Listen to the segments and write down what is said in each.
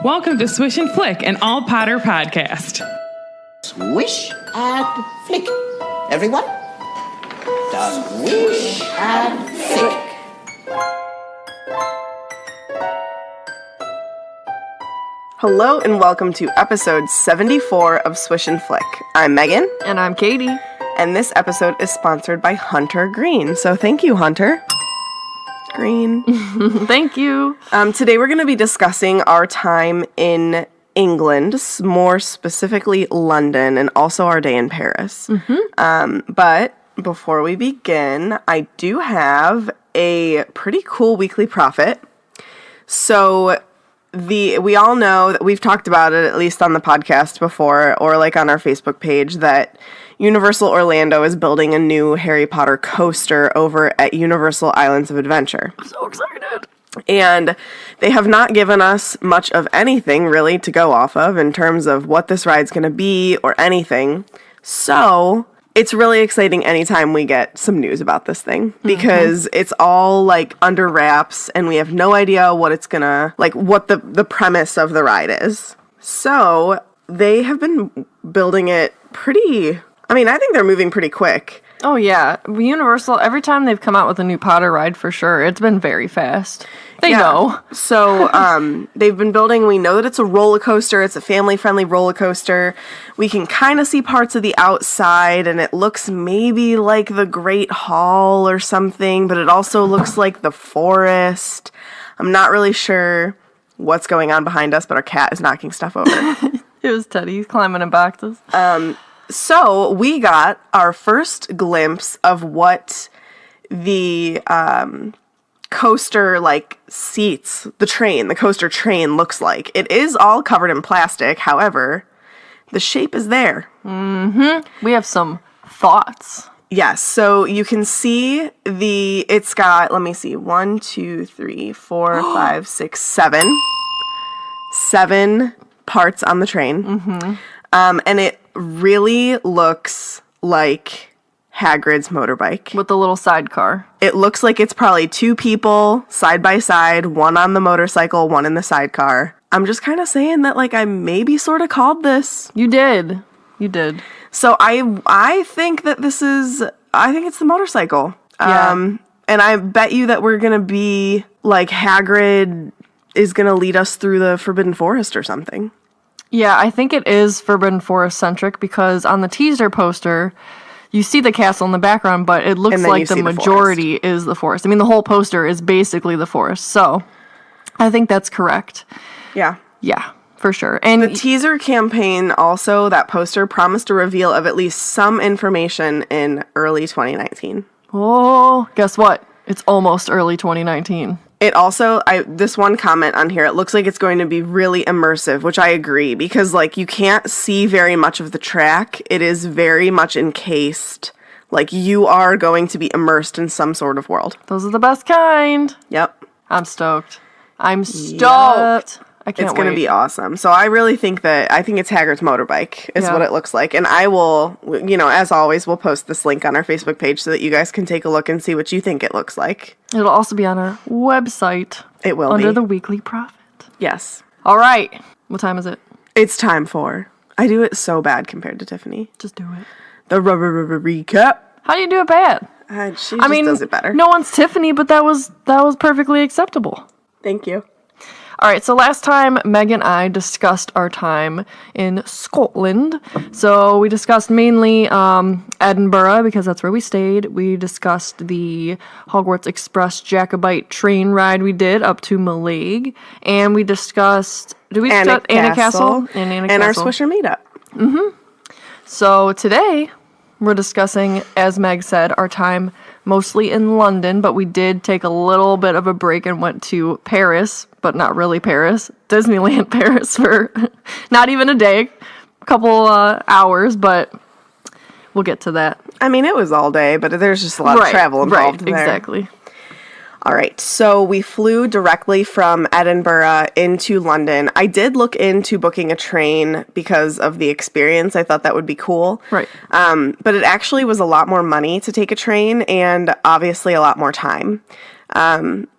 Welcome to Swish and Flick, an all-Potter podcast. Swish and flick. Everyone? Swish and flick. Hello and welcome to episode 74 of Swish and Flick. I'm Megan. And I'm Katie. And this episode is sponsored by Hunter Green. So thank you, Hunter Green. Thank you. Today we're going to be discussing our time in England, more specifically London, and also our day in Paris. But before we begin, I do have a pretty cool weekly profit. So we all know that we've talked about it, at least on the podcast before, or like on our Facebook page, that Universal Orlando is building a new Harry Potter coaster over at Universal Islands of Adventure. I'm so excited. And they have not given us much of anything really to go off of in terms of what this ride's going to be or anything. So it's really exciting anytime we get some news about this thing because it's all like under wraps and we have no idea what it's gonna, like what the premise of the ride is. So they have been building it I think they're moving pretty quick. Oh, yeah. Universal, every time they've come out with a new Potter ride, for sure, it's been very fast. They know. So they've been building, we know that it's a roller coaster. It's a family-friendly roller coaster. We can kind of see parts of the outside, and it looks maybe like the Great Hall or something, but it also looks like the forest. I'm not really sure what's going on behind us, but our cat is knocking stuff over. It was Teddy. He's climbing in boxes. So we got our first glimpse of what the coaster seats, the coaster train looks like. It is all covered in plastic. However, the shape is there. We have some thoughts. Yes. So you can see it's got, let me see, 1, 2, 3, 4, 5, 6, 7. 7 parts on the train. And it really looks like Hagrid's motorbike. With the little sidecar. It looks like it's probably 2 people side by side, one on the motorcycle, one in the sidecar. I'm just kind of saying that I maybe sort of called this. You did. So I think that I think it's the motorcycle. Yeah. And I bet you that we're going to be Hagrid is going to lead us through the Forbidden Forest or something. Yeah, I think it is Forbidden Forest centric because on the teaser poster, you see the castle in the background, but it looks like the majority is the forest. I mean, the whole poster is basically the forest. So I think that's correct. Yeah. Yeah, for sure. And the teaser campaign also, that poster promised a reveal of at least some information in early 2019. Oh, guess what? It's almost early 2019. It also, this one comment on here, it looks like it's going to be really immersive, which I agree, because, you can't see very much of the track. It is very much encased. You are going to be immersed in some sort of world. Those are the best kind. Yep. I'm stoked. Yep. I can't wait. It's going to be awesome. So I really think I think it's Hagrid's motorbike is what it looks like. And I will, as always, we'll post this link on our Facebook page so that you guys can take a look and see what you think it looks like. It'll also be on our website. It will under be. the weekly profit. Yes. All right. What time is it? It's time for, I do it so bad compared to Tiffany. Just do it. The recap. How do you do it bad? She does it better. No one's Tiffany, but that was perfectly acceptable. Thank you. All right, so last time, Meg and I discussed our time in Scotland. So we discussed mainly Edinburgh, because that's where we stayed. We discussed the Hogwarts Express Jacobite train ride we did up to Mallaig. And we discussed... Anna Castle? And our Swisher meetup. So today, we're discussing, as Meg said, our time mostly in London, but we did take a little bit of a break and went to Paris, but not really Paris, Disneyland Paris for not even a day, a couple hours, but we'll get to that. I mean, it was all day, but there's just a lot of travel involved there. Exactly. All right, so we flew directly from Edinburgh into London. I did look into booking a train because of the experience. I thought that would be cool. Right. But it actually was a lot more money to take a train and obviously a lot more time.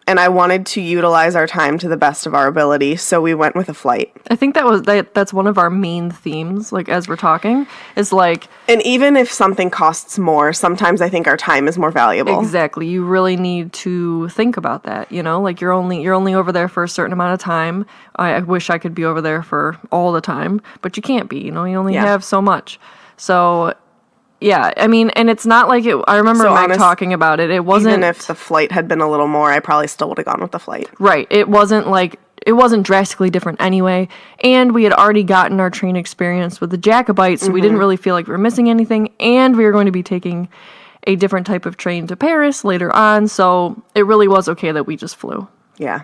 and I wanted to utilize our time to the best of our ability, so we went with a flight. I think that's one of our main themes, like, as we're talking, is like... And even if something costs more, sometimes I think our time is more valuable. Exactly. You really need to think about that, you know? Like, you're only over there for a certain amount of time. I wish I could be over there for all the time, but you can't be, you know? You only have so much. So... Yeah, I mean, and it's not like it... I remember Meg talking about it. It wasn't... Even if the flight had been a little more, I probably still would have gone with the flight. Right. It wasn't drastically different anyway. And we had already gotten our train experience with the Jacobites, so we didn't really feel like we were missing anything. And we were going to be taking a different type of train to Paris later on, so it really was okay that we just flew. Yeah.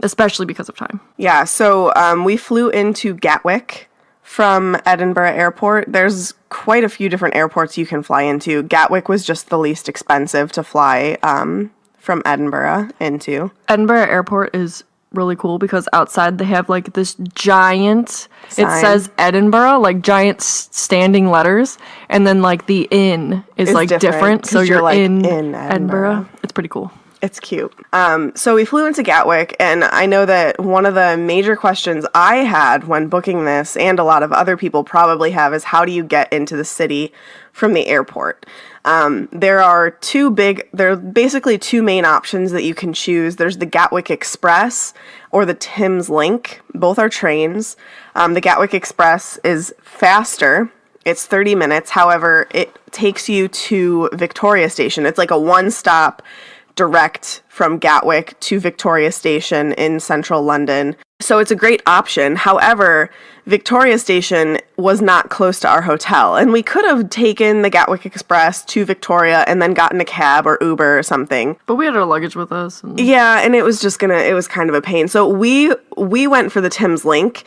Especially because of time. Yeah, so we flew into Gatwick from Edinburgh Airport. There's quite a few different airports you can fly into. Gatwick was just the least expensive to fly from Edinburgh into. Edinburgh Airport is really cool because outside they have like this giant sign. It says Edinburgh, like giant standing letters, and then like the inn is like different, so you're like in Edinburgh. It's pretty cool. It's cute. So we flew into Gatwick, and I know that one of the major questions I had when booking this, and a lot of other people probably have, is how do you get into the city from the airport? There are basically two main options that you can choose. There's the Gatwick Express or the Thames Link. Both are trains. The Gatwick Express is faster. It's 30 minutes. However, it takes you to Victoria Station. It's like a one-stop direct from Gatwick to Victoria Station in central London. So it's a great option. However, Victoria Station was not close to our hotel, and we could have taken the Gatwick Express to Victoria and then gotten a cab or Uber or something. But we had our luggage with us. Yeah, and it was kind of a pain. So we went for the Thames Link.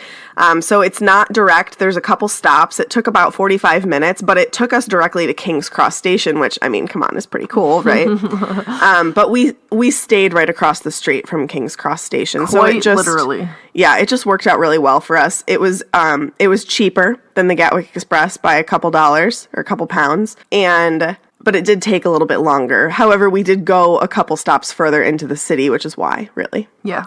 So it's not direct. There's a couple stops. It took about 45 minutes, but it took us directly to King's Cross Station, which, I mean, come on, is pretty cool, right? But we stayed right across the street from King's Cross Station. Quite so it just literally. Yeah, it just worked out really well for us. It was cheaper than the Gatwick Express by a couple dollars or a couple pounds, but it did take a little bit longer. However, we did go a couple stops further into the city, which is why, really. Yeah.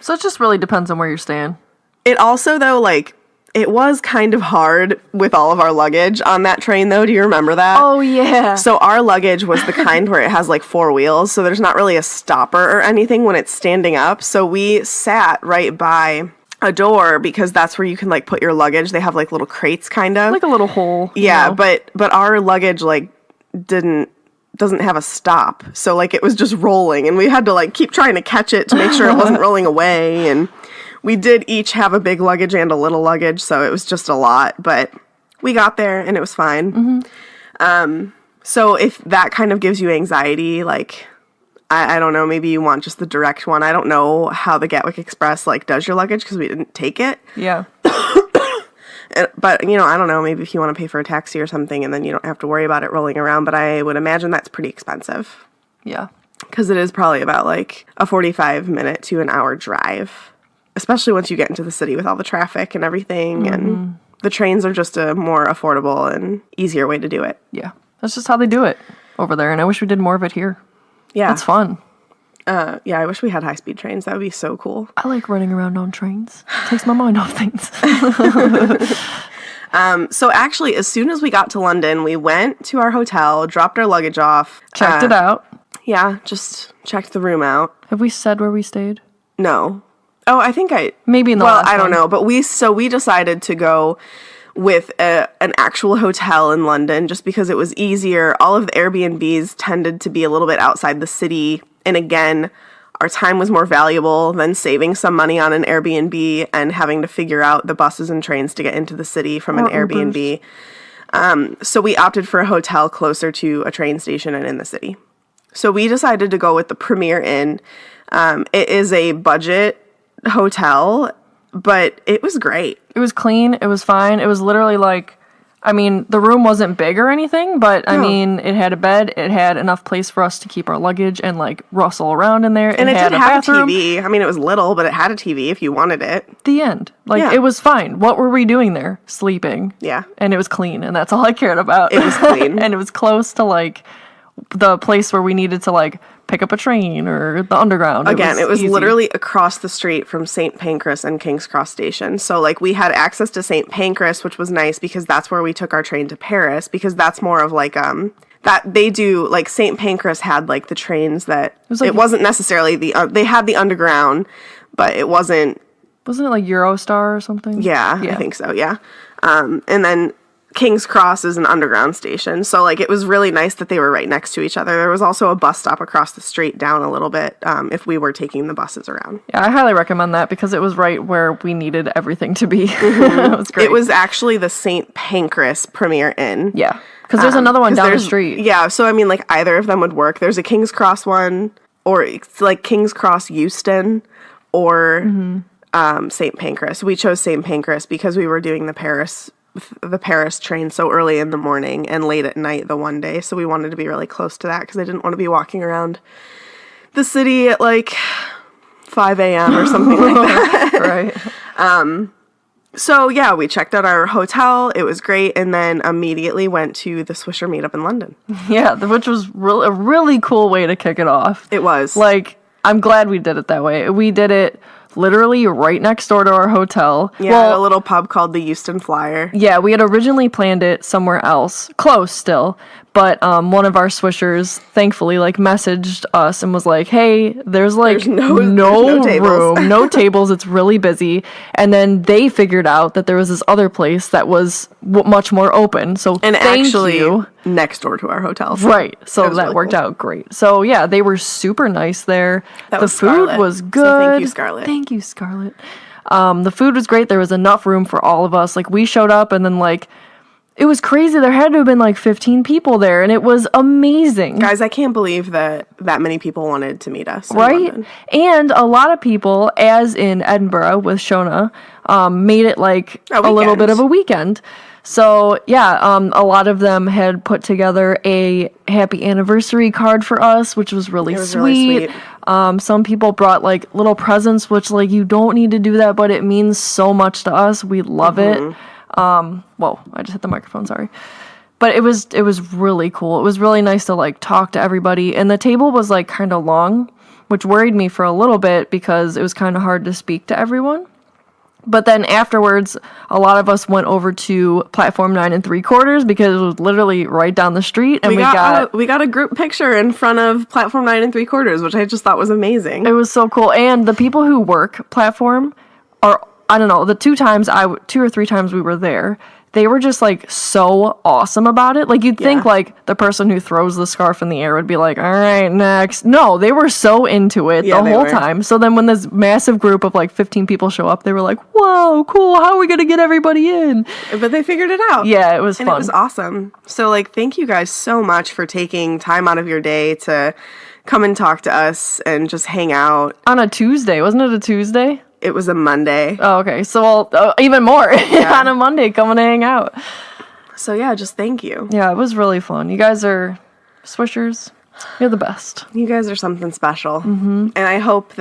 So it just really depends on where you're staying. It also, though, like, it was kind of hard with all of our luggage on that train, though. Do you remember that? Oh, yeah. So our luggage was the kind where it has, like, 4 wheels, so there's not really a stopper or anything when it's standing up. So we sat right by a door because that's where you can, like, put your luggage. They have, like, little crates, kind of. Like a little hole. Yeah, you know? but our luggage, like, doesn't have a stop. So, like, it was just rolling, and we had to, like, keep trying to catch it to make sure it wasn't rolling away, and we did each have a big luggage and a little luggage, so it was just a lot, but we got there, and it was fine. So if that kind of gives you anxiety, like, I don't know, maybe you want just the direct one. I don't know how the Gatwick Express, like, does your luggage, because we didn't take it. Yeah. But, you know, I don't know, maybe if you want to pay for a taxi or something, and then you don't have to worry about it rolling around, but I would imagine that's pretty expensive. Yeah. Because it is probably about, like, a 45-minute to an hour drive. Especially once you get into the city with all the traffic and everything, and the trains are just a more affordable and easier way to do it. Yeah. That's just how they do it over there, and I wish we did more of it here. Yeah. That's fun. Yeah, I wish we had high-speed trains. That would be so cool. I like running around on trains. It takes my mind off things. So actually, as soon as we got to London, we went to our hotel, dropped our luggage off. Checked it out. Yeah, just checked the room out. Have we said where we stayed? No. Oh, I think maybe in the last I don't one. know, but we decided to go with an actual hotel in London just because it was easier. All of the Airbnbs tended to be a little bit outside the city, and again, our time was more valuable than saving some money on an Airbnb and having to figure out the buses and trains to get into the city from an Airbnb. So we opted for a hotel closer to a train station and in the city. So we decided to go with the Premier Inn. It is a budget hotel, but it was great. It was clean. It was fine. It was literally like, I mean, the room wasn't big or anything, but I mean, it had a bed. It had enough place for us to keep our luggage and like rustle around in there. And it had did have a TV. I mean, it was little, but it had a TV if you wanted it. The end. Like, it was fine. What were we doing there? Sleeping. Yeah. And it was clean, and that's all I cared about. It was clean. And it was close to like the place where we needed to like pick up a train or the underground. Again, it was easy. literally across the street from St. Pancras and King's Cross Station. So, like, we had access to St. Pancras, which was nice because that's where we took our train to Paris, because that's more of, like, that they do, like, St. Pancras had, like, the trains that, it wasn't necessarily they had the underground, but it wasn't. Wasn't it, like, Eurostar or something? Yeah, I think so, yeah. And then King's Cross is an underground station, so like it was really nice that they were right next to each other. There was also a bus stop across the street down a little bit if we were taking the buses around. Yeah, I highly recommend that because it was right where we needed everything to be. It was great. It was actually the St. Pancras Premier Inn. Yeah, because there's another one down the street. Yeah, so I mean, like either of them would work. There's a King's Cross one, or it's like King's Cross Euston, or St. Pancras. We chose St. Pancras because we were doing the Paris train so early in the morning and late at night the one day, so we wanted to be really close to that because I didn't want to be walking around the city at like 5 a.m. or something like that. Right. So yeah, we checked out our hotel. It was great, and then immediately went to the Swisher meetup in London. Yeah, which was a really cool way to kick it off. It was. Like, I'm glad we did it that way. We did it literally right next door to our hotel. Yeah, well, a little pub called the Euston Flyer. Yeah, we had originally planned it somewhere else, close still, but one of our swishers thankfully like messaged us and was like, "Hey, there's like no tables. room, no tables. It's really busy." And then they figured out that there was this other place that was much more open. So And thank actually you. next door to our hotel. Right. So was that really worked cool. out great. So yeah, they were super nice there. That the was food Scarlett. was So good. thank you, Scarlett. Thank you, Scarlett. The food was great. There was enough room for all of us. Like, we showed up and then like it was crazy. There had to have been like 15 people there, and it was amazing. Guys, I can't believe that many people wanted to meet us. In Right? London. And a lot of people, as in Edinburgh with Shona, made it like a little weekend. bit of a weekend. So, yeah, a lot of them had put together a happy anniversary card for us, which was really It was sweet. really sweet. Some people brought like little presents, which like you don't need to do that, but it means so much to us. We love it. Whoa, I just hit the microphone, sorry. But it was really cool. It was really nice to like talk to everybody. And the table was like kind of long, which worried me for a little bit because it was kind of hard to speak to everyone. But then afterwards, a lot of us went over to platform 9 3/4 because it was literally right down the street, and we got a group picture in front of platform 9 3/4, which I just thought was amazing. it was so cool. And the people who work platform are, I don't know, the two or three times we were there, they were just like so awesome about it. Like, you'd think like the person who throws the scarf in the air would be like, all right, next. No, they were so into it Yeah, the they whole were. time. So then when this massive group of like 15 people show up, they were like, whoa, cool. How are we going to get everybody in? But they figured it out. Yeah, it was And fun. it was awesome. So, like, thank you guys so much for taking time out of your day to come and talk to us and just hang out. On a Tuesday. Wasn't it a Tuesday? It was a Monday. Oh, okay. So even more on a Monday coming to hang out. So, yeah, just thank you. Yeah, it was really fun. You guys are swishers. You're the best. You guys are something special. Mm-hmm. And I hope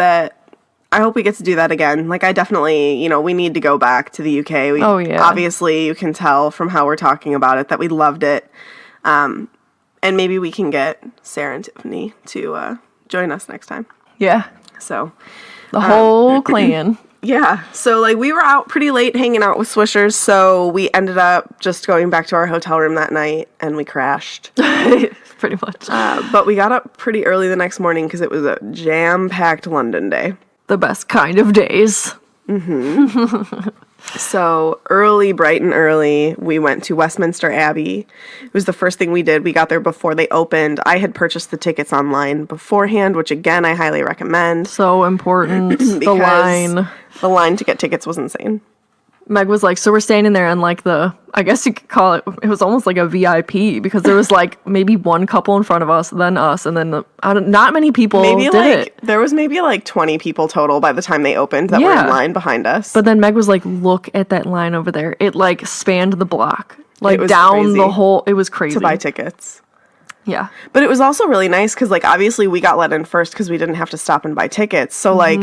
we get to do that again. Like, I definitely, we need to go back to the UK. Oh, yeah. Obviously, you can tell from how we're talking about it that we loved it. And maybe we can get Sarah and Tiffany to join us next time. Yeah. So, The whole clan. yeah. So, like, we were out pretty late hanging out with Swishers, so we ended up just going back to our hotel room that night, and we crashed. Pretty much. But we got up pretty early the next morning because it was a jam-packed London day. The best kind of days. So bright and early, we went to Westminster Abbey. It was the first thing we did. We got there before they opened. I had purchased the tickets online beforehand, which again, I highly recommend. So important. The because line. The line to get tickets was insane. Meg was like, so we're standing there and like I guess you could call it was almost like a VIP because there was like maybe one couple in front of us, then us, and then not many people did it. There was maybe like 20 people total by the time they opened that were in line behind us. But then Meg was like, look at that line over there. It like spanned the block. Like was down crazy. the whole, it was crazy. to buy tickets. Yeah. But it was also really nice because, like, obviously we got let in first because we didn't have to stop and buy tickets. So, like,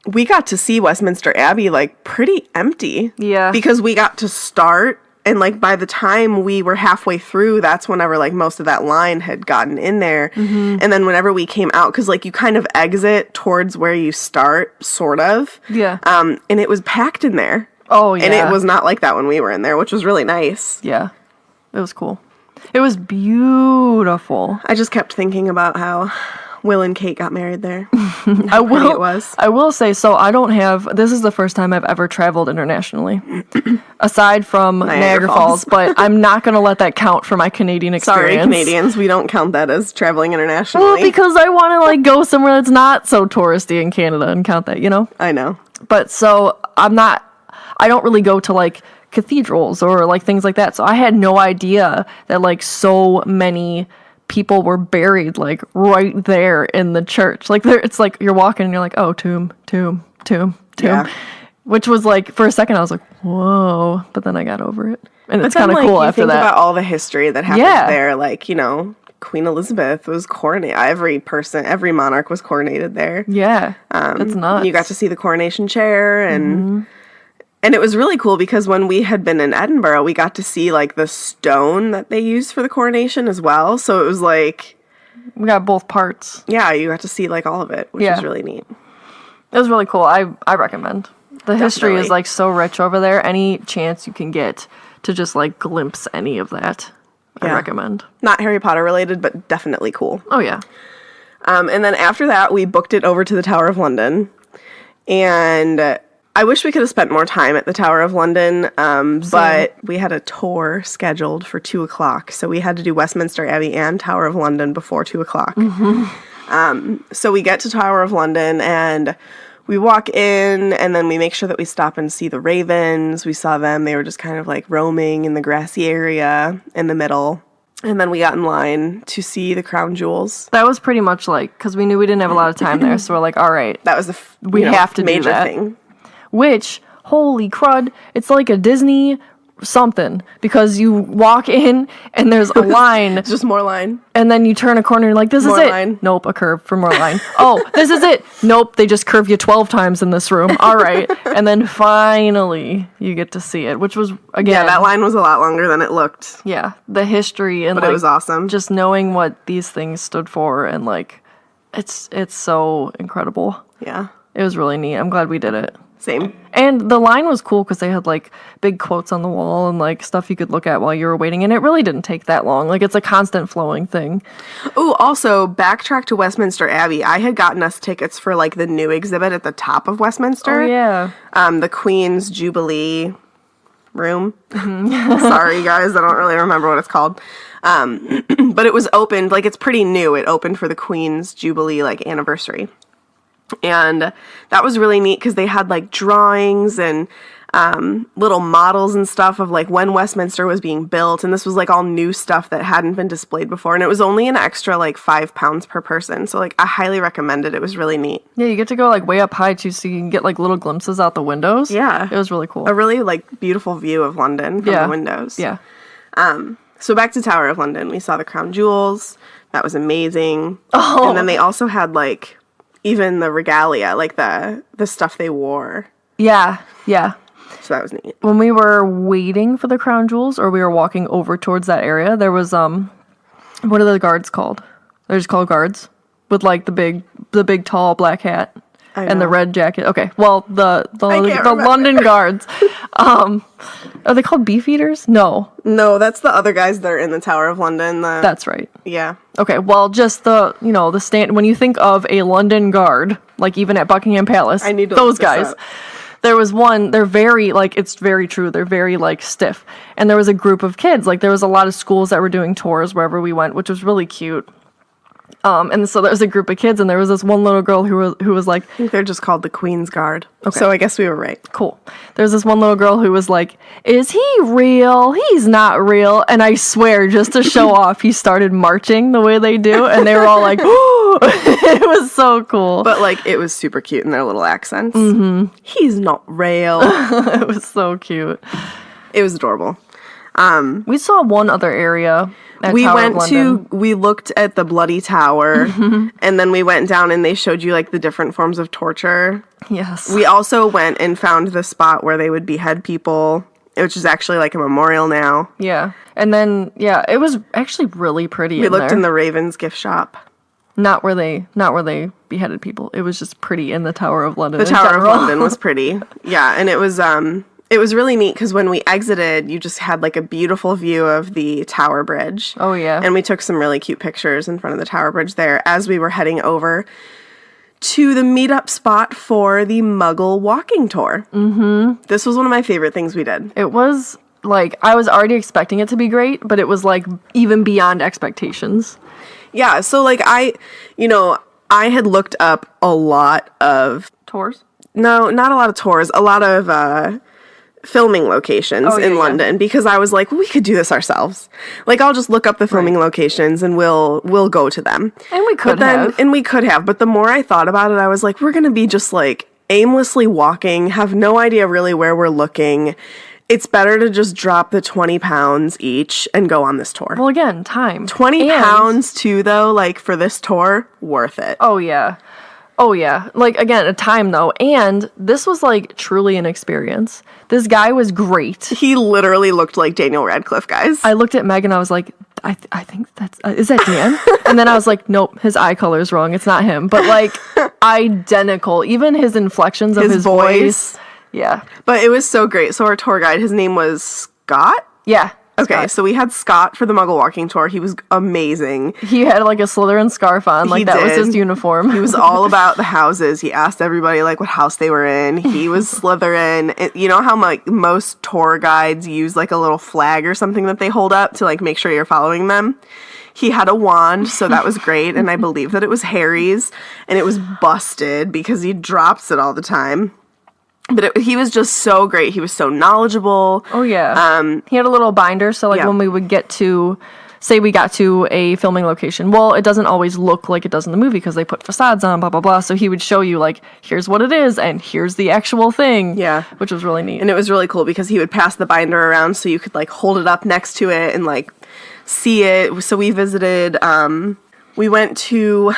we got to see Westminster Abbey, like, pretty empty. Yeah. Because we got to start And, like, by the time we were halfway through, that's whenever, like, most of that line had gotten in there. And then whenever we came out, because, like, you kind of exit towards where you start, sort of. Yeah. And it was packed in there. Oh, yeah. And it was not like that when we were in there, which was really nice. Yeah. It was cool. It was beautiful. I just kept thinking about how Will and Kate got married there. I will say, so I don't have, this is the first time I've ever traveled internationally, aside from Niagara Falls, but I'm not going to let that count for my Canadian experience. Sorry, Canadians, we don't count that as traveling internationally. Well, because I want to, like, go somewhere that's not so touristy in Canada and count that, you know? I know. But so I don't really go to, like, cathedrals or, like, things like that. So I had no idea that, like, so many people were buried, like, right there in the church. Like, there, it's like you're walking and you're like, oh, tomb. Yeah. Which was like, for a second I was like, whoa, but then I got over it. And it's But then, kind of like, cool you after think that. about all the history that happened Yeah. there. Like, you know, Queen Elizabeth was coronated. Every monarch was coronated there. Yeah, that's nuts. You got to see the coronation chair, and it was really cool because when we had been in Edinburgh, we got to see, like, the stone that they used for the coronation as well. So it was like, We got both parts. yeah, you got to see, like, all of it, which Yeah. was really neat. It was really cool. I recommend. The history Definitely. is, like, so rich over there. Any chance you can get to just, like, glimpse any of that, I Yeah. recommend. Not Harry Potter related, but definitely cool. Oh, yeah. And then after that, we booked it over to the Tower of London. And I wish we could have spent more time at the Tower of London, but we had a tour scheduled for 2 o'clock. So we had to do Westminster Abbey and Tower of London before 2 o'clock. So we get to Tower of London and we walk in and then we make sure that we stop and see the ravens. We saw them. They were just kind of like roaming in the grassy area in the middle. And then we got in line to see the crown jewels. That was pretty much like, because we knew we didn't have a lot of time there, so we're like, all right, That was the We have to do major that. thing. which, holy crud, it's like a Disney something, because you walk in and there's a line Just more line. and then you turn a corner and you're like, this More is it. line. Nope, a curve for more line. Oh, this is it. Nope, they just curve you 12 times in this room. All right. And then finally you get to see it, which was, again, Yeah, that line was a lot longer than it looked. yeah, the history and But like, it was awesome. just knowing what these things stood for, and like, it's so incredible. Yeah. It was really neat. I'm glad we did it. Same. And the line was cool because they had like big quotes on the wall and like stuff you could look at while you were waiting. And it really didn't take that long. Like, it's a constant flowing thing. Oh, also, backtrack to Westminster Abbey. I had gotten us tickets for, like, the new exhibit at the top of Westminster. Oh, yeah. The Queen's Jubilee room. Sorry, guys, I don't really remember what it's called. But it was opened, like, it's pretty new. It opened for the Queen's Jubilee, like, anniversary. And that was really neat because they had, like, drawings and little models and stuff of, like, when Westminster was being built. And this was, like, all new stuff that hadn't been displayed before. And it was only an extra, like, £5 per person. So, like, I highly recommend it. It was really neat. Yeah, you get to go like way up high too, so you can get like little glimpses out the windows. Yeah. It was really cool. A really, like, beautiful view of London from Yeah. the windows. Yeah. So back to Tower of London. We saw the crown jewels. That was amazing. Oh. And then they also had, like, even the regalia, like the stuff they wore. Yeah. Yeah. So that was neat. When we were waiting for the crown jewels, or we were walking over towards that area, there was what are the guards called? They're just called guards with like the big tall black hat and the know. red jacket. Okay, well the can't remember. London guards, are they called beefeaters? No, No, that's the other guys that are in the Tower of London. that's right. Yeah. Okay, well, just the stand, when you think of a London guard, like even at Buckingham Palace, I need to those look this guys. up. There was one, they're very, like, it's very true, they're very, like, stiff. And there was a group of kids, like, there was a lot of schools that were doing tours wherever we went, which was really cute. And so there was a group of kids, and there was this one little girl who was like, I think they're just called the Queen's Guard. Okay. So I guess we were right. cool. There's this one little girl who was like, is he real? He's not real. And I swear, just to show off, he started marching the way they do, and they were all like, oh, it was so cool. But, like, it was super cute in their little accents. Mm-hmm. He's not real. It was so cute. It was adorable. We saw one other area. We looked at the Bloody Tower, and then we went down and they showed you, like, the different forms of torture. Yes. We also went and found the spot where they would behead people which is actually like a memorial now. Yeah. And then, yeah, it was actually really pretty. We looked in the Ravens gift shop. Not where they beheaded people. It was just pretty in the Tower of London. The Tower of London was pretty. Yeah, and it was really neat because when we exited, you just had like a beautiful view of the Tower Bridge. Oh, yeah. And we took some really cute pictures in front of the Tower Bridge there as we were heading over to the meetup spot for the Muggle walking tour. Mm-hmm. This was one of my favorite things we did. It was, like, I was already expecting it to be great, but it was, like, even beyond expectations. Yeah, so, like, I had looked up a lot of... Tours? No, not a lot of tours. A lot of, filming locations in London because I was like, well, we could do this ourselves. Like, I'll just look up the filming locations and we'll go to them. And we could have. And we could have. But the more I thought about it, I was like, we're going to be just like aimlessly walking, have no idea really where we're looking. It's better to just drop the 20 pounds each and go on this tour. Well, again, time. 20 pounds too, though, like for this tour, worth it. Oh, yeah. Oh, yeah. Like, again, a time, though. And this was, like, truly an experience. This guy was great. He literally looked like Daniel Radcliffe, guys. I looked at Meg and I was like, I think that's... is that Dan? And then I was like, nope, his eye color's wrong. It's not him. But, like, identical. Even his inflections of his voice. Yeah. But it was so great. So our tour guide, his name was Scott? Yeah. Okay, Scott. so we had Scott for the Muggle walking tour. He was amazing. He had like a Slytherin scarf on, like that was his uniform. He was all about the houses. He asked everybody like what house they were in. He was Slytherin. You know how like most tour guides use like a little flag or something that they hold up to like make sure you're following them? He had a wand, so that was great, and I believe that it was Harry's, and it was busted because he drops it all the time. But he was just so great. He was so knowledgeable. Oh, yeah. He had a little binder, so, like, when we would get to, say we got to a filming location, well, it doesn't always look like it does in the movie because they put facades on, blah, blah, blah. So he would show you, like, here's what it is, and here's the actual thing. Yeah. Which was really neat. And it was really cool because he would pass the binder around so you could, like, hold it up next to it and, like, see it. So we visited, we went to...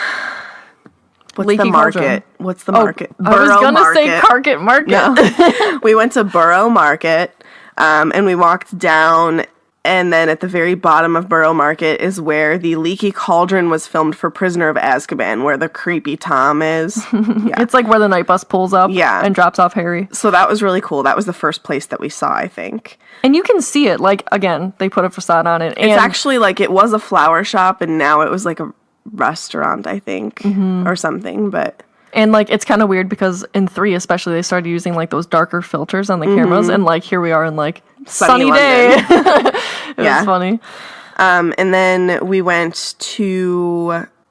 What's Leaky the market? Cauldron. What's the market? I was going to say Carket Market. No. We went to Borough Market, and we walked down, and then at the very bottom of Borough Market is where the Leaky Cauldron was filmed for Prisoner of Azkaban, where the creepy Tom is. Yeah. It's like where the night bus pulls up and drops off Harry. So that was really cool. That was the first place that we saw, I think. And you can see it. Like, again, they put a facade on it. And it's actually like it was a flower shop, and now it was like a restaurant, I think, or something, but... And, like, it's kind of weird because in 3 especially, they started using, like, those darker filters on the cameras, and, like, here we are in, like, sunny day. It was funny. And then we went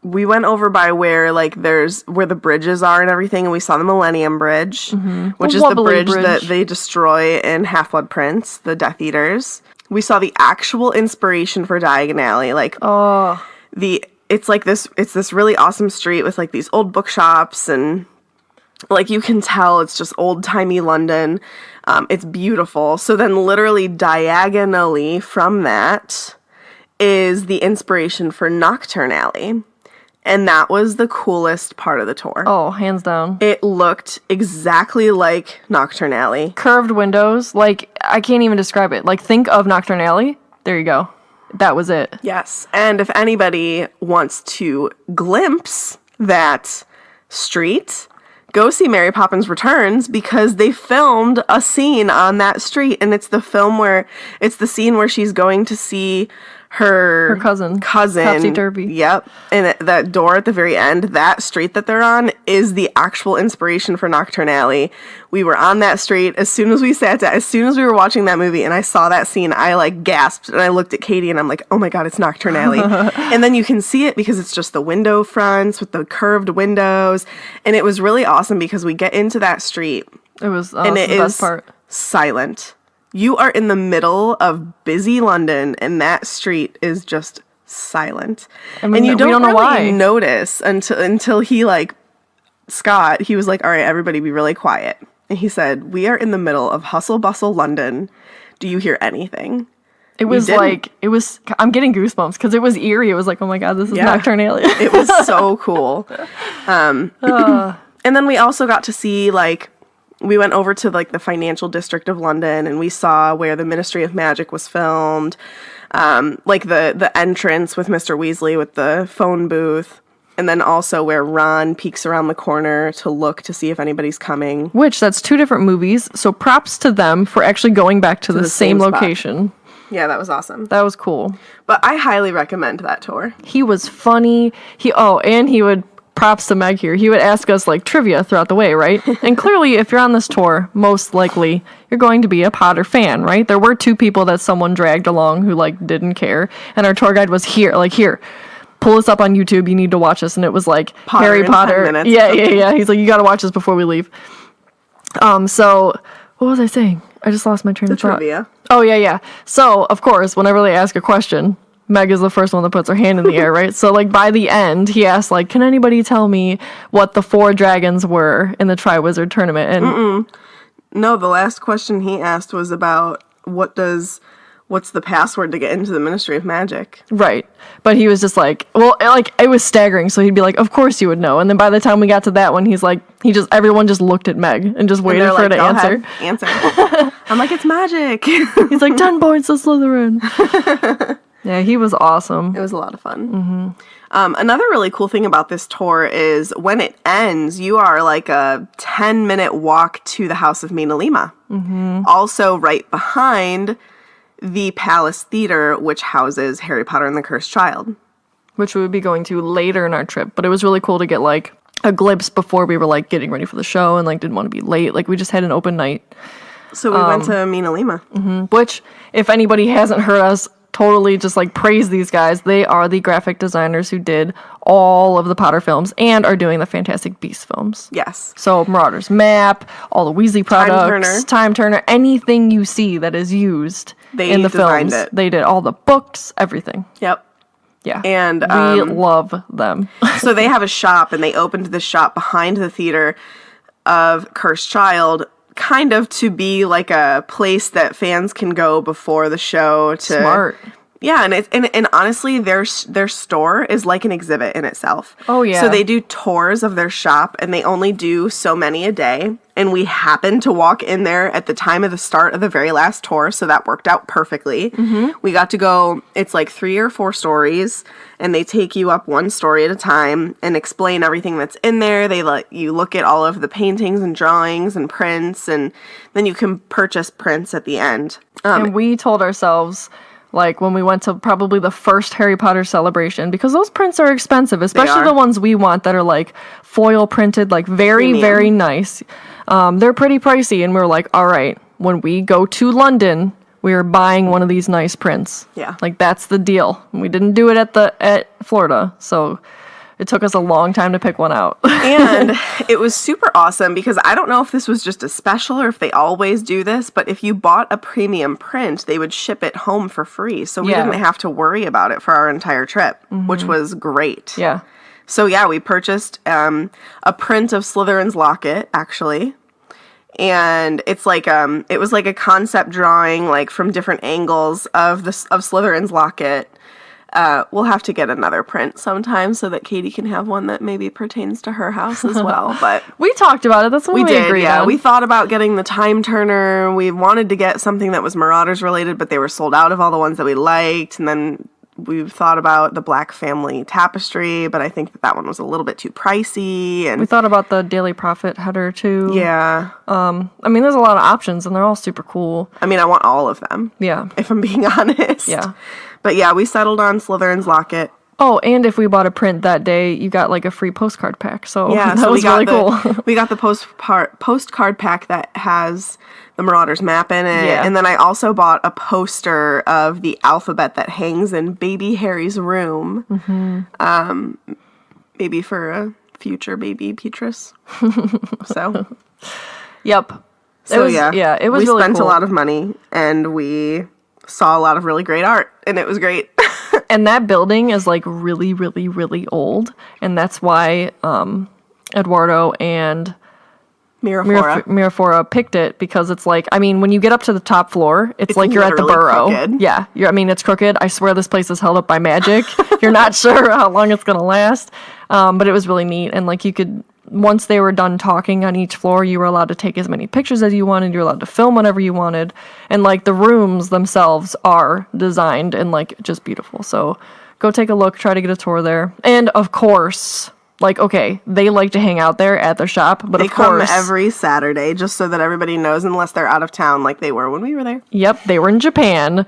over by where, like, where the bridges are and everything, and we saw the Millennium Bridge, which is the bridge that they destroy in Half-Blood Prince, the Death Eaters. We saw the actual inspiration for Diagon Alley, like, it's like it's this really awesome street with like these old bookshops and like you can tell it's just old-timey London. It's beautiful. So then literally diagonally from that is the inspiration for Nocturne Alley. And that was the coolest part of the tour. Oh, hands down. It looked exactly like Nocturne Alley. Curved windows. Like, I can't even describe it. Like, think of Nocturne Alley. There you go. That was it. Yes. And if anybody wants to glimpse that street, go see Mary Poppins Returns because they filmed a scene on that street. And it's the scene where she's going to see her cousin. Topsy-turvy. Yep. And that door at the very end, that street that they're on, is the actual inspiration for Nocturne Alley. We were on that street as soon as we were watching that movie and I saw that scene, I like gasped and I looked at Katie and I'm like, oh my God, it's Nocturne Alley. And then you can see it because it's just the window fronts with the curved windows. And it was really awesome because we get into that street. It was the best part. Silent. You are in the middle of busy London, and that street is just silent. I mean, and you don't know really why. Notice until he, like, Scott, he was like, all right, everybody be really quiet. And he said, we are in the middle of hustle-bustle London. Do you hear anything? It was like, I'm getting goosebumps because it was eerie. It was like, oh my God, this is Nocturne Alley. It was so cool. And then we also got to see, like, we went over to like the financial district of London, and we saw where the Ministry of Magic was filmed, like the entrance with Mr. Weasley with the phone booth, and then also where Ron peeks around the corner to look to see if anybody's coming. Which, that's 2 different movies, so props to them for actually going back to the same spot. location. Yeah, that was awesome. That was cool. But I highly recommend that tour. He was funny. And he would, props to Meg here, he would ask us like trivia throughout the way, right? And clearly, if you're on this tour, most likely you're going to be a Potter fan, right? There were 2 people that someone dragged along who like didn't care, and our tour guide was here, pull this up on YouTube, you need to watch this. And it was like Harry Potter. 10 minutes. Yeah. He's like, you gotta watch this before we leave. So what was I saying? I just lost my train of thought. Trivia. Oh yeah. So of course, whenever they ask a question, Meg is the first one that puts her hand in the air, right? So like by the end, he asked like, can anybody tell me what the 4 dragons were in the Triwizard Tournament? And No, the last question he asked was about what's the password to get into the Ministry of Magic? right. But he was just like, well, like it was staggering. So he'd be like, of course you would know. And then by the time we got to that one, he's like, everyone just looked at Meg and just waited for her to answer. Answer. I'm like, it's magic. He's like, 10 points to Slytherin. Yeah, he was awesome. It was a lot of fun. Another really cool thing about this tour is when it ends, you are like a 10-minute walk to the House of MiniLima. Also right behind the Palace Theater, which houses Harry Potter and the Cursed Child. Which we would be going to later in our trip. But it was really cool to get like a glimpse before we were like getting ready for the show and like didn't want to be late. Like we just had an open night. So we went to MiniLima. Which, if anybody hasn't heard us totally just like praise these guys, they are the graphic designers who did all of the Potter films and are doing the Fantastic Beasts films. Yes. So Marauder's Map, all the Weasley products, Time Turner, anything you see that is used in the films. They did all the books, everything. Yep. Yeah. And we love them. So they have a shop, and they opened this shop behind the theater of Cursed Child, kind of to be like a place that fans can go before the show to Smart. Yeah, and honestly, their store is like an exhibit in itself. Oh, yeah. So they do tours of their shop, and they only do so many a day. And we happened to walk in there at the time of the start of the very last tour, so that worked out perfectly. We got to go, it's like 3 or 4 stories, and they take you up one story at a time and explain everything that's in there. They let you look at all of the paintings and drawings and prints, and then you can purchase prints at the end. And we told ourselves, like, when we went to probably the first Harry Potter celebration, because those prints are expensive, especially the ones we want that are, like, foil printed, like, very, very nice. They're pretty pricey, and we were like, all right, when we go to London, we are buying one of these nice prints. Yeah. Like, that's the deal. We didn't do it at Florida, so it took us a long time to pick one out. And it was super awesome because I don't know if this was just a special or if they always do this, but if you bought a premium print, they would ship it home for free. So we didn't have to worry about it for our entire trip, which was great. Yeah. So yeah, we purchased a print of Slytherin's locket, actually. And it's like it was like a concept drawing, like from different angles of Slytherin's locket. We'll have to get another print sometime so that Katie can have one that maybe pertains to her house as well. But we talked about it. That's what we did. Agreed Yeah, on. we thought about getting the Time Turner. We wanted to get something that was Marauders related, but they were sold out of all the ones that we liked. And then we thought about the Black Family Tapestry, but I think that one was a little bit too pricey. And we thought about the Daily Prophet header too. Yeah. I mean, there's a lot of options, and they're all super cool. I mean, I want all of them. Yeah. If I'm being honest. Yeah. But yeah, we settled on Slytherin's locket. Oh, and if we bought a print that day, you got like a free postcard pack. So yeah, that was really cool. We got the postcard pack that has the Marauders map in it. Yeah. And then I also bought a poster of the alphabet that hangs in baby Harry's room. Maybe for a future baby Petrus. So. Yep. So it was we really spent cool. a lot of money and we saw a lot of really great art, and it was great. And that building is like really, really, really old, and that's why Eduardo and Mirafora picked it, because it's like, I mean, when you get up to the top floor, it's like you're at the literally Burrow. crooked. Yeah, it's crooked. I swear this place is held up by magic. You're not sure how long it's gonna last, but it was really neat, and like you could once they were done talking on each floor, you were allowed to take as many pictures as you wanted. You're allowed to film whenever you wanted. And, like, the rooms themselves are designed and, like, just beautiful. So go take a look, try to get a tour there. And, of course, like, okay, they like to hang out there at their shop, but They of course... come every Saturday, just so that everybody knows, unless they're out of town like they were when we were there. Yep, they were in Japan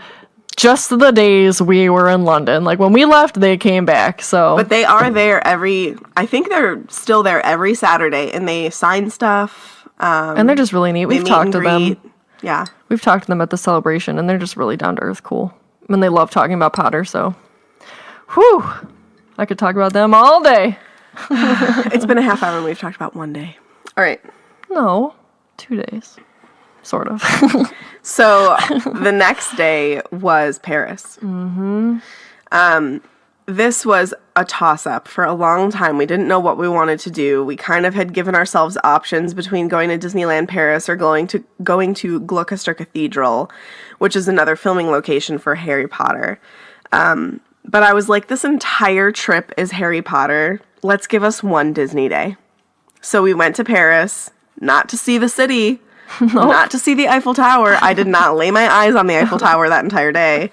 just the days we were in London. Like, when we left, they came back, so... But they are there I think they're still there every Saturday, and they sign stuff. And they're just really neat. We've talked to them. Yeah. We've talked to them at the celebration, and they're just really down-to-earth cool. And they love talking about Potter, so... Whew! I could talk about them all day. It's been a half hour and we've talked about one day. All right. No, 2 days. Sort of. So the next day was Paris. Mm-hmm. This was a toss-up. For a long time, we didn't know what we wanted to do. We kind of had given ourselves options between going to Disneyland Paris or going to Gloucester Cathedral, which is another filming location for Harry Potter. But I was like, this entire trip is Harry Potter. Let's give us one Disney day. So we went to Paris, not to see the city, not to see the Eiffel Tower. I did not lay my eyes on the Eiffel Tower that entire day.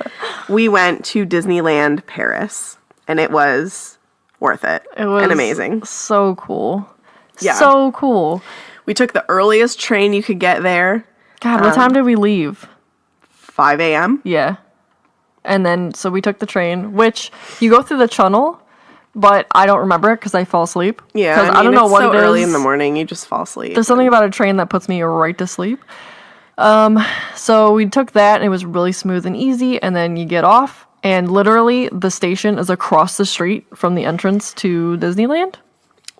We went to Disneyland Paris, and it was worth it. It was and amazing. So cool. Yeah. So cool. We took the earliest train you could get there. God, what time did we leave? 5 a.m. Yeah. And then, so we took the train, which you go through the tunnel, but I don't remember it because I fall asleep. Yeah, because I don't know it's what so it is. early in the morning, you just fall asleep. There's something about a train that puts me right to sleep. So we took that, and it was really smooth and easy, and then you get off, and literally the station is across the street from the entrance to Disneyland.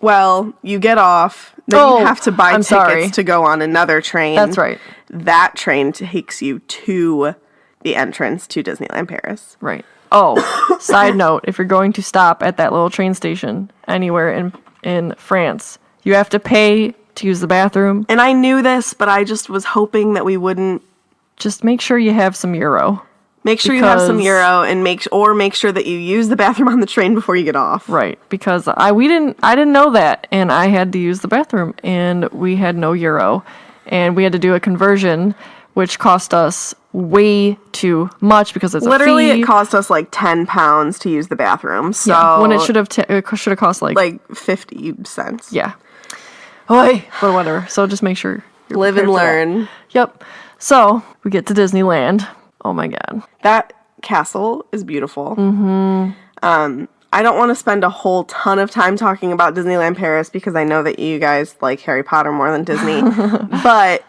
Well, you get off, then you have to buy tickets to go on another train. That's right. That train takes you to the entrance to Disneyland Paris. Right. Oh, side note, if you're going to stop at that little train station anywhere in France, you have to pay to use the bathroom. And I knew this, but I just was hoping that we wouldn't. Just make sure you have some euro. Make sure you have some euro and make sure that you use the bathroom on the train before you get off. Right, because I didn't know that, and I had to use the bathroom, and we had no euro, and we had to do a conversion, which cost us way too much because it's literally a fee. It cost us like £10 to use the bathroom. So yeah, when it should have cost like 50 cents. Yeah. But whatever. So just make sure you're live and learn. Yep. So we get to Disneyland. Oh my god, that castle is beautiful. Mm-hmm. I don't want to spend a whole ton of time talking about Disneyland Paris because I know that you guys like Harry Potter more than Disney, but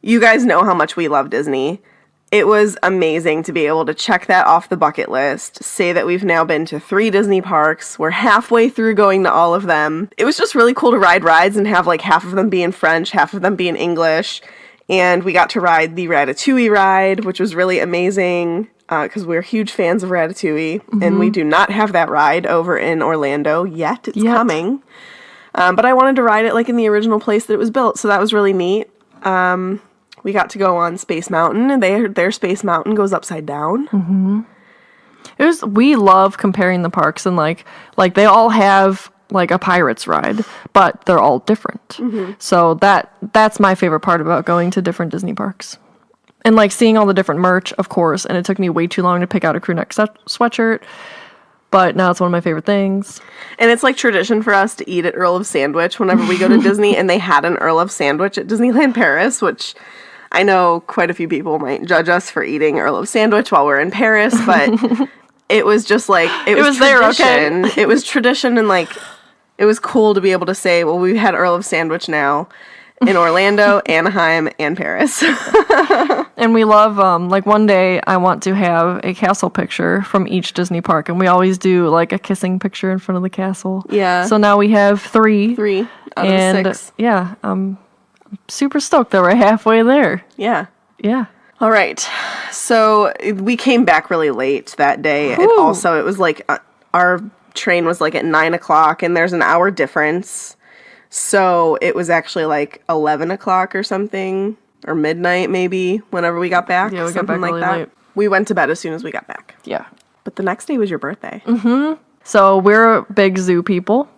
you guys know how much we love Disney. It was amazing to be able to check that off the bucket list, say that we've now been to 3 Disney parks. We're halfway through going to all of them. It was just really cool to ride rides and have like half of them be in French, half of them be in English. And we got to ride the Ratatouille ride, which was really amazing because we're huge fans of Ratatouille. Mm-hmm. And we do not have that ride over in Orlando yet. It's coming. But I wanted to ride it like in the original place that it was built. So that was really neat. We got to go on Space Mountain, and their Space Mountain goes upside down. Mm-hmm. We love comparing the parks, and like they all have like a pirate's ride, but they're all different. Mm-hmm. So that's my favorite part about going to different Disney parks. And like seeing all the different merch, of course, and it took me way too long to pick out a crew neck sweatshirt. But now it's one of my favorite things. And it's like tradition for us to eat at Earl of Sandwich whenever we go to Disney, and they had an Earl of Sandwich at Disneyland Paris, which I know quite a few people might judge us for eating Earl of Sandwich while we're in Paris, but it was just like, it was tradition. There, okay? It was tradition, and like, it was cool to be able to say, well, we've had Earl of Sandwich now in Orlando, Anaheim, and Paris. And we love, like one day I want to have a castle picture from each Disney park, and we always do like a kissing picture in front of the castle. Yeah. So now we have 3. 3 out of 6. Yeah, I'm super stoked that we're halfway there. Yeah. Yeah. All right. So we came back really late that day. And also it was like our train was like at 9 o'clock, and there's an hour difference. So it was actually like 11 o'clock or something, or midnight maybe, whenever we got back. Yeah, we got back like really that. late. We went to bed as soon as we got back. Yeah. But the next day was your birthday. Mm-hmm. So we're big zoo people.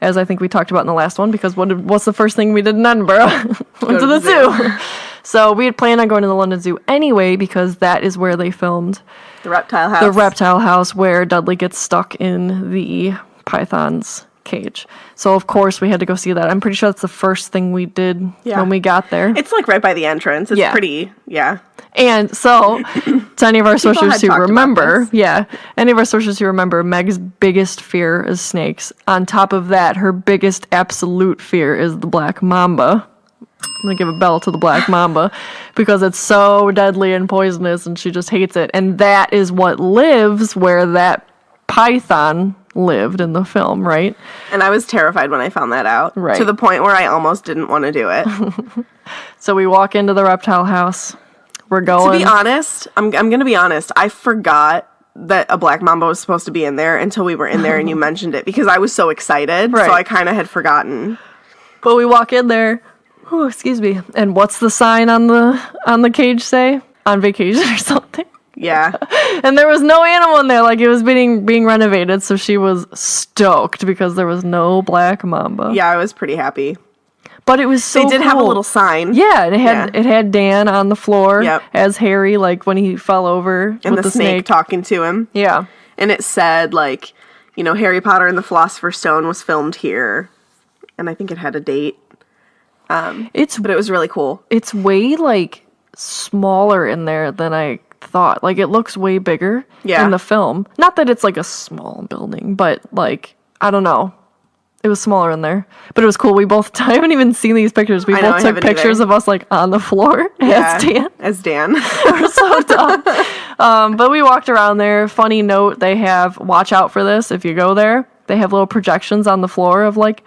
as I think we talked about in the last one, because what's the first thing we did in Edinburgh? Went to the zoo. So we had planned on going to the London Zoo anyway, because that is where they filmed The reptile house. the reptile house, where Dudley gets stuck in the python's cage. So of course we had to go see that. I'm pretty sure that's the first thing we did when we got there. It's like right by the entrance. It's pretty, And so, to any of our swishers had who talked about remember, this. any of our swishers who remember, Meg's biggest fear is snakes. On top of that, her biggest absolute fear is the black mamba. I'm gonna give a bell to the black mamba because it's so deadly and poisonous, and she just hates it. And that is what lives where that python lived in the film, right? And I was terrified when I found that out. Right. To the point where I almost didn't want to do it. So we walk into the reptile house. We're going. To be honest, I'm going to be honest. I forgot that a black mamba was supposed to be in there until we were in there and you mentioned it because I was so excited. Right. So I kind of had forgotten. But we walk in there. Oh, excuse me. And what's the sign on the cage say? On vacation or something. Yeah. And there was no animal in there, like it was being renovated, so she was stoked because there was no black mamba. Yeah, I was pretty happy. But it was so They did have a cool. little sign. Yeah, and it had Dan on the floor as Harry, like when he fell over And with the snake talking to him. Yeah. And it said, like, you know, Harry Potter and the Philosopher's Stone was filmed here. And I think it had a date. But it was really cool. It's way, like, smaller in there than I thought. Like, it looks way bigger in the film. Not that it's, like, a small building, but, like, I don't know. It was smaller in there. But it was cool. I haven't even seen these pictures. We both took pictures of us, like, on the floor as Dan. As Dan. We're so dumb. But we walked around there. Funny note, they have, watch out for this if you go there. They have little projections on the floor of, like,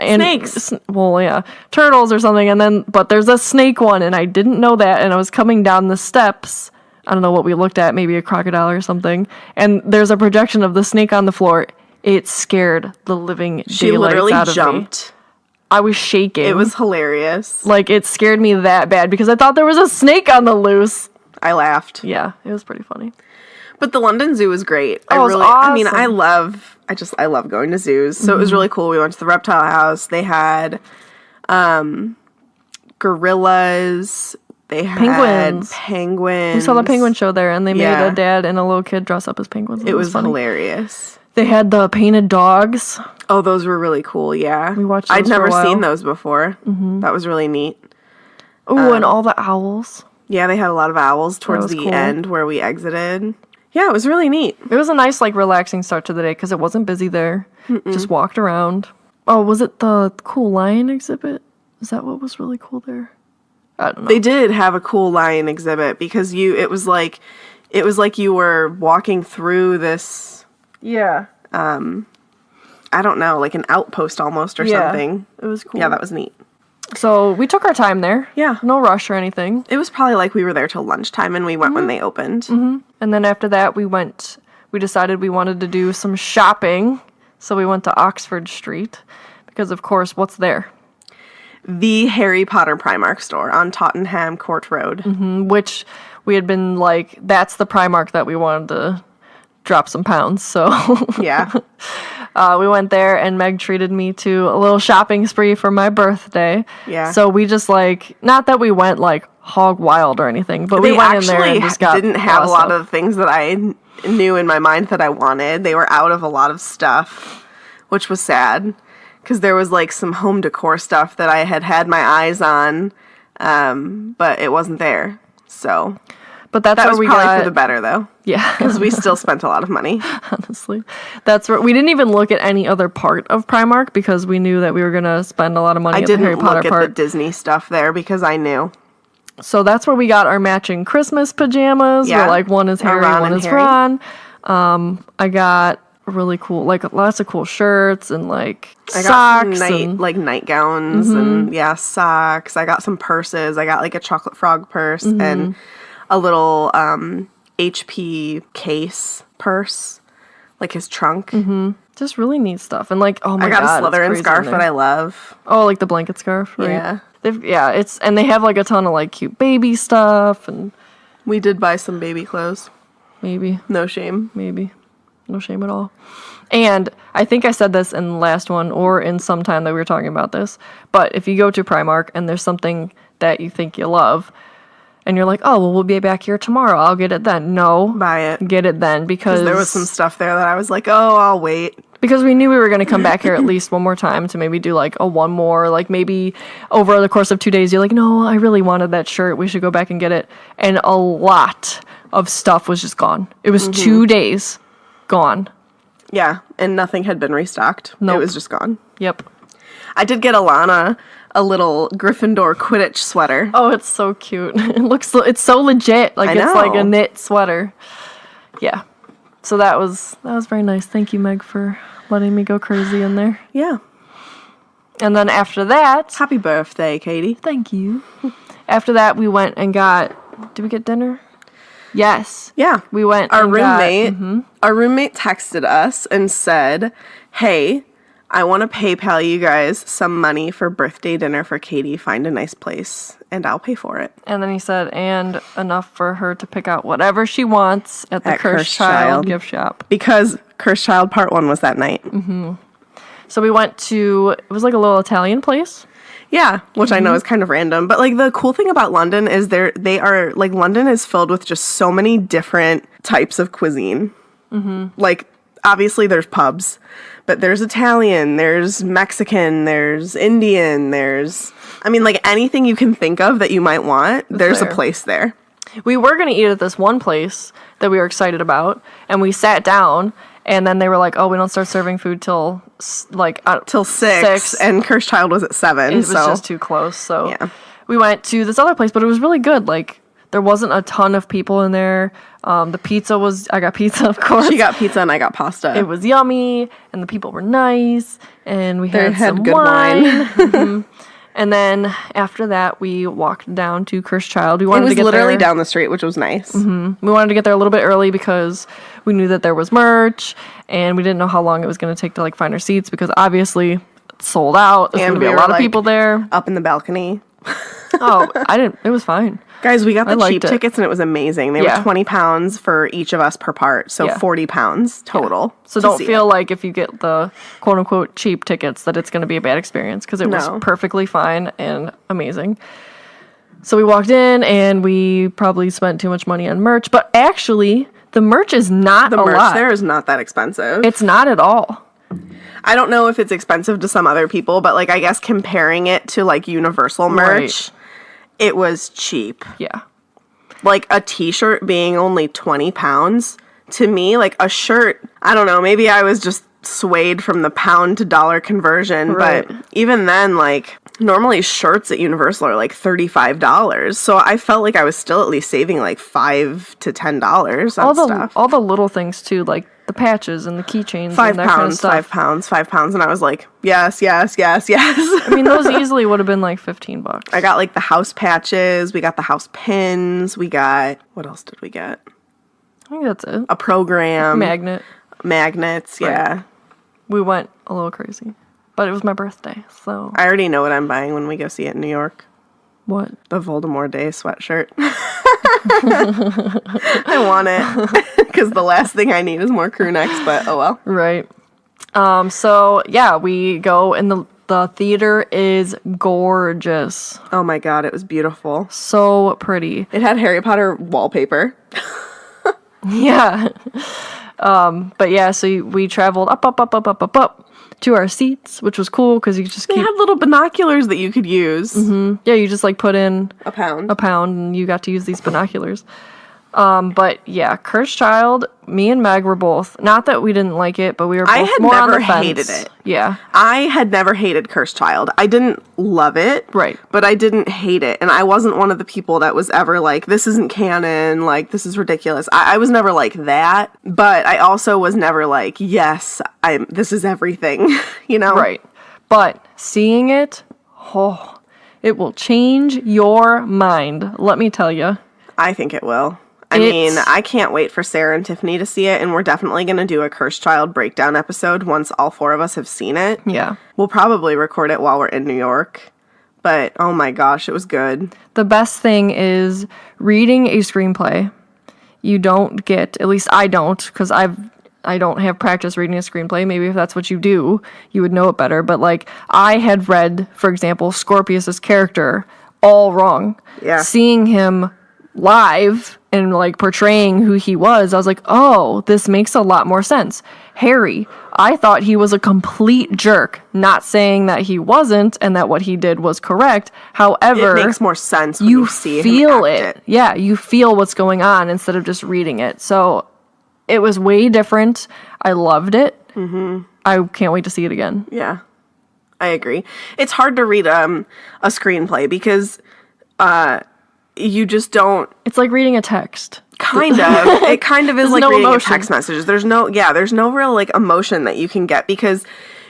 Snakes. Well, yeah, turtles or something, but there's a snake one, and I didn't know that, and I was coming down the steps. I don't know what we looked at, maybe a crocodile or something, and there's a projection of the snake on the floor. It scared the living daylights out of me. She literally jumped. I was shaking. It was hilarious. Like, it scared me that bad because I thought there was a snake on the loose. I laughed. Yeah, it was pretty funny. But the London Zoo was great. Oh, it was awesome. I mean, I love going to zoos. So it was really cool. We went to the reptile house. They had gorillas. They had penguins. We saw the penguin show there, and they made a dad and a little kid dress up as penguins. It was funny. hilarious. They had the painted dogs. Oh, those were really cool, yeah. We watched those I'd never for a while. seen those before. Mm-hmm. That was really neat. Ooh, and all the owls. Yeah, they had a lot of owls towards the end where we exited. Yeah, it was really neat. It was a nice, like, relaxing start to the day because it wasn't busy there. Just walked around. Oh, was it the cool lion exhibit? Is that what was really cool there? I don't know. They did have a cool lion exhibit because it was like you were walking through this. Yeah. I don't know, like an outpost almost or something. It was cool. Yeah, that was neat. So we took our time there. Yeah. No rush or anything. It was probably like we were there till lunchtime and we went when they opened. Mm-hmm. And then after that, we decided we wanted to do some shopping. So we went to Oxford Street because, of course, what's there? The Harry Potter Primark store on Tottenham Court Road. Mm-hmm, which we had been like, that's the Primark that we wanted to drop some pounds. So Yeah. we went there, and Meg treated me to a little shopping spree for my birthday. Yeah. So we just, like, not that we went, like, hog wild or anything, but we went in there and just got didn't have a lot stuff. of the things that I knew in my mind that I wanted. They were out of a lot of stuff, which was sad because there was, like, some home decor stuff that I had my eyes on, but it wasn't there. So But that's that where was we probably got for the better, though. Yeah. Because we still spent a lot of money. Honestly. That's where we didn't even look at any other part of Primark because we knew that we were going to spend a lot of money at the Harry Potter look at part. the Disney stuff there because I knew. So that's where we got our matching Christmas pajamas. Yeah. Where, like, one is Harry, Ron one and is Harry. Ron. I got really cool, like, lots of cool shirts and, like, I got socks some and nightgowns and socks. I got some purses. I got like a chocolate frog purse and a little HP case purse, like his trunk. just really neat stuff. And, like, oh my god, I got a it's Slytherin crazy scarf in that there. I love. Oh, like the blanket scarf, right? Yeah. And they have, like, a ton of, like, cute baby stuff and We did buy some baby clothes. maybe. No shame. Maybe. No shame at all. And I think I said this in the last one or in some time that we were talking about this, but if you go to Primark and there's something that you think you love and you're like, oh, well, we'll be back here tomorrow, I'll get it then. No. Buy it. Get it then because there was some stuff there that I was like, oh, I'll wait. Because we knew we were going to come back here at least one more time to maybe do like a one more, like maybe over the course of 2 days, you're like, no, I really wanted that shirt. We should go back and get it. And a lot of stuff was just gone. It was 2 days gone. Yeah, and nothing had been restocked. Nope. It was just gone. Yep. I did get Alana a little Gryffindor Quidditch sweater. Oh, it's so cute. It's so legit. Like it's like a knit sweater. Yeah. So that was very nice. Thank you, Meg, for letting me go crazy in there. Yeah. And then after that, Happy birthday, Katie. thank you. After that, we went and got. Did we get dinner? Yes. Yeah. We went. Our and roommate, our roommate texted us and said, "Hey, I want to PayPal you guys some money for birthday dinner for Katie. Find a nice place, and I'll pay for it." And then he said, and enough for her to pick out whatever she wants at the At Cursed Cursed Child Child. gift shop. Because Cursed Child Part 1 was that night. So we went to, it was like a little Italian place. Yeah, which I know is kind of random. But, like, the cool thing about London is London is filled with just so many different types of cuisine. Like, obviously there's pubs, but there's Italian, there's Mexican, there's Indian, like, anything you can think of that you might want, there's a there. place there. We were going to eat at this one place that we were excited about, and we sat down, and then they were like, oh, we don't start serving food till, Till 6, and Cursed Child was at 7, it was so... just too close, so Yeah. we went to this other place, but it was really good. Like, there wasn't a ton of people in there. The pizza I got pizza, of course. She got pizza and I got pasta. It was yummy, and the people were nice, and we had some good wine. And then after that, we walked down to Cursed Child. We It wanted was to get literally there. down the street, which was nice. We wanted to get there a little bit early because we knew that there was merch, and we didn't know how long it was going to take to like find our seats because obviously it's sold out. There's going to be a lot of people there. Up in the balcony. Oh, I didn't. It was fine. Guys, we got the liked cheap it. tickets and it was amazing. They were £20 for each of us per part, so Yeah. £40 total. So to don't see feel it. like if you get the quote unquote cheap tickets that it's going to be a bad experience because it was No. perfectly fine and amazing. So we walked in and we probably spent too much money on merch, but actually the merch is not the a merch lot. there is not that expensive. It's not at all. I don't know if it's expensive to some other people, but like I guess comparing it to like Universal merch, it was cheap. Yeah. Like a t-shirt being only £20 to me, like a shirt, I don't know, maybe I was just swayed from the pound to dollar conversion, Right. but even then, like normally shirts at Universal are like $35, so I felt like I was still at least saving like $5 to $10 on stuff. All the little things too, like the patches and the keychains £5, and that kind of stuff. £5, and I was like, yes. I mean, those easily would have been like $15. I got like the house patches, we got the house pins, we got, what else did we get? I think that's it. A program. Magnets, yeah. We went a little crazy. But it was my birthday, so... I already know what I'm buying when we go see it in New York. What? The Voldemort Day sweatshirt. I want it. Because the last thing I need is more crew necks, but oh well. Right. So, yeah, we go, and the theater is gorgeous. Oh my god, it was beautiful. So pretty. It had Harry Potter wallpaper. Yeah. But yeah, so we traveled up to our seats, which was cool because you just They keep... had little binoculars that you could use. Yeah, you just like put in A pound. and you got to use these binoculars. But yeah, Cursed Child, me and Meg were both, not that we didn't like it, but we were both I had more on never the fence. hated it. Yeah. I had never hated Cursed Child. I didn't love it. Right. But I didn't hate it. And I wasn't one of the people that was ever like, this isn't canon, like, this is ridiculous. I was never like that. But I also was never like, yes, this is everything, you know? Right. But seeing it, it will change your mind, let me tell you. I think it will. I mean, I can't wait for Sarah and Tiffany to see it, and we're definitely going to do a Cursed Child breakdown episode once all 4 of us have seen it. Yeah. We'll probably record it while we're in New York. But, oh my gosh, it was good. The best thing is reading a screenplay. You don't get, at least I don't, because I don't have practice reading a screenplay. Maybe if that's what you do, you would know it better. But like I had read, for example, Scorpius's character all wrong. Yeah. Seeing him live and like portraying who he was, I was like, oh, this makes a lot more sense. Harry, I thought he was a complete jerk, not saying that he wasn't and that what he did was correct. However, it makes more sense when you see feel him act it. Yeah, you feel what's going on instead of just reading it. So it was way different. I loved it. Mm-hmm. I can't wait to see it again. Yeah, I agree. It's hard to read a screenplay because you just don't. It's like reading a text. Kind of. It kind of is like no reading emotion. a text message. There's no real like emotion that you can get because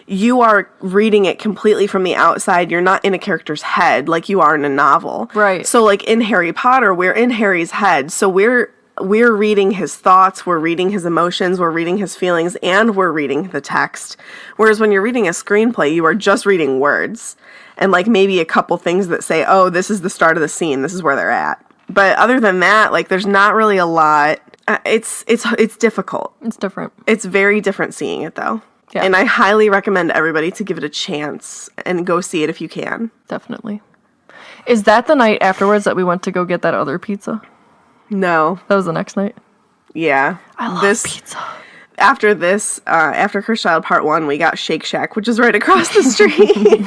you are reading it completely from the outside. You're not in a character's head like you are in a novel. Right. So like in Harry Potter, we're in Harry's head. So we're reading his thoughts, we're reading his emotions, we're reading his feelings, and we're reading the text. Whereas when you're reading a screenplay, you are just reading words and like maybe a couple things that say, oh, this is the start of the scene, this is where they're at. But other than that, like, there's not really a lot. It's difficult. It's different. It's very different seeing it, though. Yeah. And I highly recommend everybody to give it a chance and go see it if you can. Definitely. Is that the night afterwards that we went to go get that other pizza? No. That was the next night? Yeah. I love pizza. After this, after Cursed Child Part 1, we got Shake Shack, which is right across the street.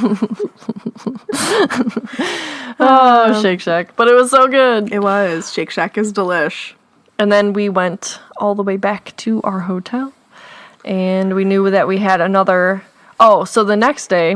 Oh, Shake Shack. But it was so good. It was. Shake Shack is delish. And then we went all the way back to our hotel. And we knew that we had another... Oh, so the next day,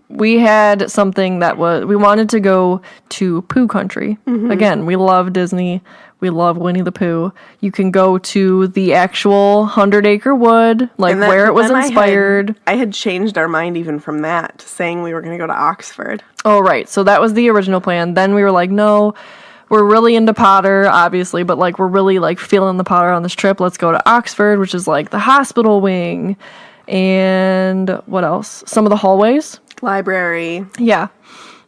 we had something that was... We wanted to go to Pooh Country. Mm-hmm. Again, we love Disney. We love Winnie the Pooh. You can go to the actual 100-acre wood, like where it was inspired. I had changed our mind even from that to saying we were going to go to Oxford. Oh, right. So that was the original plan. Then we were like, no, we're really into Potter, obviously, but like we're really like feeling the Potter on this trip. Let's go to Oxford, which is like the hospital wing. And what else? Some of the hallways. Library. Yeah.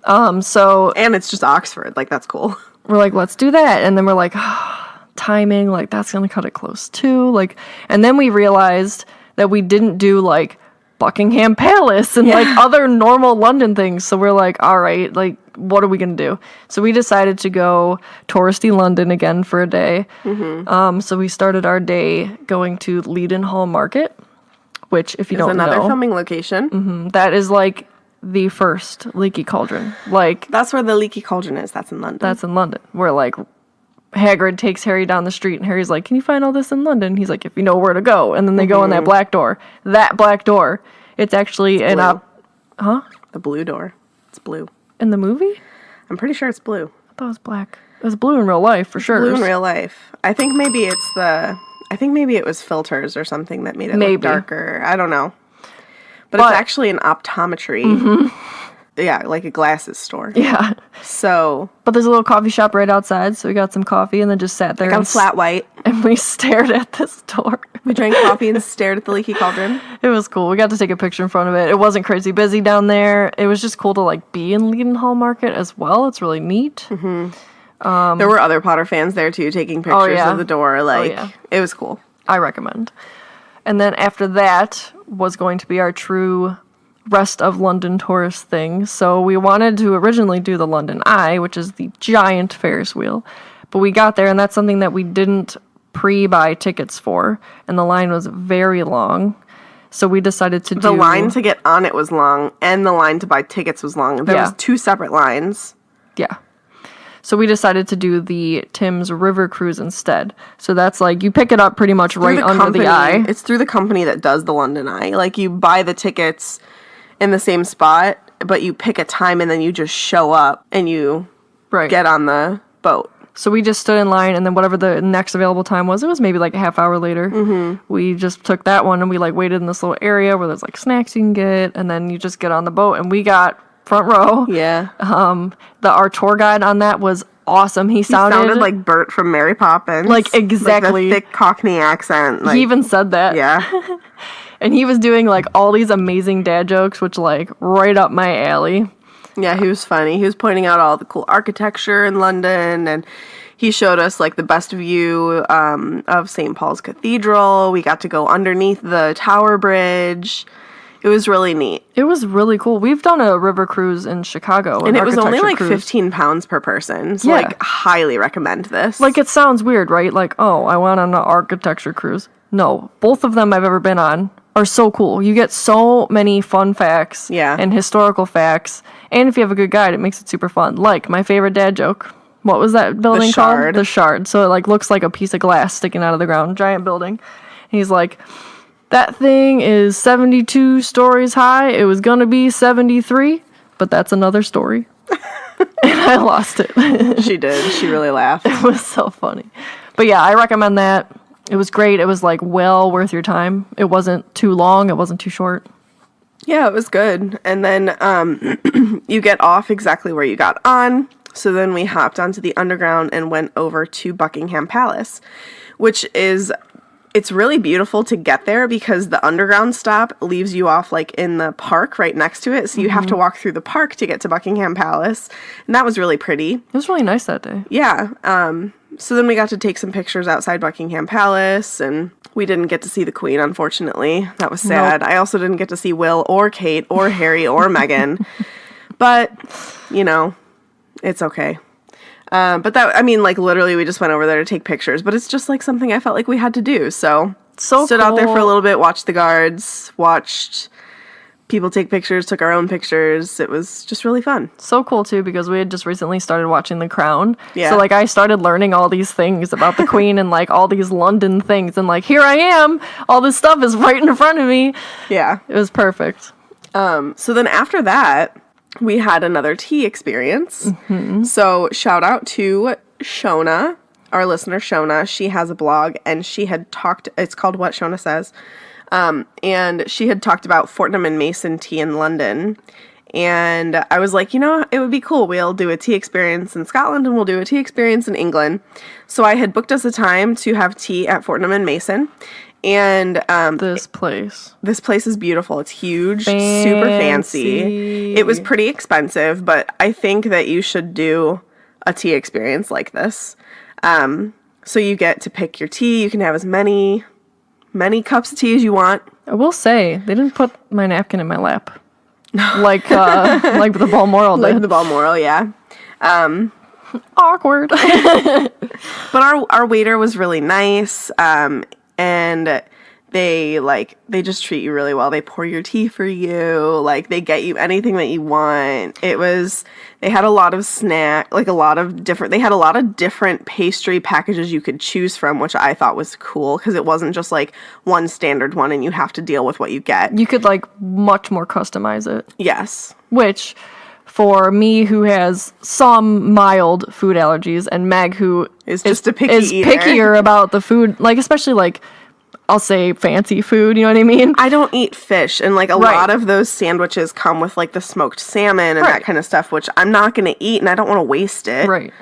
And it's just Oxford. Like, that's cool. We're like, let's do that. And then we're like, timing, like, that's going to cut it close too. Like, and then we realized that we didn't do, like, Buckingham Palace and, like, other normal London things. So we're like, all right, like, what are we going to do? So we decided to go touristy London again for a day. Mm-hmm. So we started our day going to Leadenhall Market, which, if you don't know... another filming location. Mm-hmm, that is, like... the first Leaky Cauldron. Like, that's where the Leaky Cauldron is. That's in London. That's in London. Where, like, Hagrid takes Harry down the street, and Harry's like, can you find all this in London? He's like, if you know where to go. And then they go in that black door. That black door. It's actually The blue door. It's blue. In the movie? I'm pretty sure it's blue. I thought it was black. It was blue in real life, for sure. Blue in real life. I think maybe it was filters or something that made it look darker. I don't know. But it's actually an optometry. Mm-hmm. Yeah, like a glasses store. Yeah. So. But there's a little coffee shop right outside, so we got some coffee and then just sat there. I got flat white. And we stared at this door. We drank coffee and stared at the Leaky Cauldron. It was cool. We got to take a picture in front of it. It wasn't crazy busy down there. It was just cool to, like, be in Leadenhall Market as well. It's really neat. Mm-hmm. There were other Potter fans there, too, taking pictures of the door. Like, it was cool. I recommend. And then after that was going to be our true rest of London tourist thing. So we wanted to originally do the London Eye, which is the giant Ferris wheel. But we got there, and that's something that we didn't pre-buy tickets for. And the line was very long. So we decided to do... The line to get on it was long, and the line to buy tickets was long. There was 2 separate lines. Yeah. So we decided to do the Thames River Cruise instead. So that's like, you pick it up pretty much right under the eye. It's through the company that does the London Eye. Like, you buy the tickets in the same spot, but you pick a time and then you just show up and you get on the boat. So we just stood in line, and then whatever the next available time was, it was maybe like a half hour later. Mm-hmm. We just took that one, and we like waited in this little area where there's like snacks you can get, and then you just get on the boat, and we got front row. Yeah. Our tour guide on that was awesome. He sounded like Bert from Mary Poppins. Like, exactly. Like the thick Cockney accent. Like, he even said that. Yeah. And he was doing like all these amazing dad jokes, which like right up my alley. Yeah, he was funny. He was pointing out all the cool architecture in London, and he showed us like the best view of St. Paul's Cathedral. We got to go underneath the Tower Bridge. It was really neat. It was really cool. We've done a river cruise in Chicago. And it was only like cruise. 15 pounds per person. So Yeah. like highly recommend this. Like, it sounds weird, right? Like, oh, I went on an architecture cruise. No, both of them I've ever been on are so cool. You get so many fun facts and historical facts. And if you have a good guide, it makes it super fun. Like, my favorite dad joke. What was that building called? The Shard. So it like looks like a piece of glass sticking out of the ground. Giant building. And he's like, that thing is 72 stories high. It was gonna be 73, but that's another story. And I lost it. She did. She really laughed. It was so funny. But yeah, I recommend that. It was great. It was like well worth your time. It wasn't too long. It wasn't too short. Yeah, it was good. And then you get off exactly where you got on. So then we hopped onto the underground and went over to Buckingham Palace, which is, it's really beautiful to get there because the underground stop leaves you off like in the park right next to it. So you have to walk through the park to get to Buckingham Palace. And that was really pretty. It was really nice that day. Yeah. So then we got to take some pictures outside Buckingham Palace, and we didn't get to see the Queen, unfortunately. That was sad. Nope. I also didn't get to see Will or Kate or Harry or Meghan. But, you know, it's okay. But that, I mean, like, literally we just went over there to take pictures, but it's just like something I felt like we had to do. So stood out there for a little bit, watched the guards, watched people take pictures, took our own pictures. It was just really fun. So cool too, because we had just recently started watching The Crown. Yeah. So like I started learning all these things about the Queen and like all these London things, and like here I am, all this stuff is right in front of me. Yeah. It was perfect. So then after that, we had another tea experience. Mm-hmm. So shout out to Shona, our listener Shona. She has a blog, and she had talked, it's called What Shona Says. And she had talked about Fortnum and Mason tea in London. And I was like, you know, it would be cool. We'll do a tea experience in Scotland and we'll do a tea experience in England. So I had booked us a time to have tea at Fortnum and Mason. And this place is beautiful. It's huge, super fancy. It was pretty expensive, but I think that you should do a tea experience like this. So you get to pick your tea. You can have as many cups of tea as you want. I will say, they didn't put my napkin in my lap. like the Balmoral did. Like the Balmoral, yeah. Awkward. But our waiter was really nice, and they just treat you really well. They pour your tea for you, like they get you anything that you want. They had a lot of they had a lot of different pastry packages you could choose from, which I thought was cool because it wasn't just like one standard one and you have to deal with what you get. You could like much more customize it. Yes. Which, for me who has some mild food allergies, and Meg who is just a picky eater. Pickier about the food, like especially like I'll say fancy food, you know what I mean? I don't eat fish, and like a lot of those sandwiches come with like the smoked salmon and that kind of stuff, which I'm not going to eat and I don't want to waste it. Right.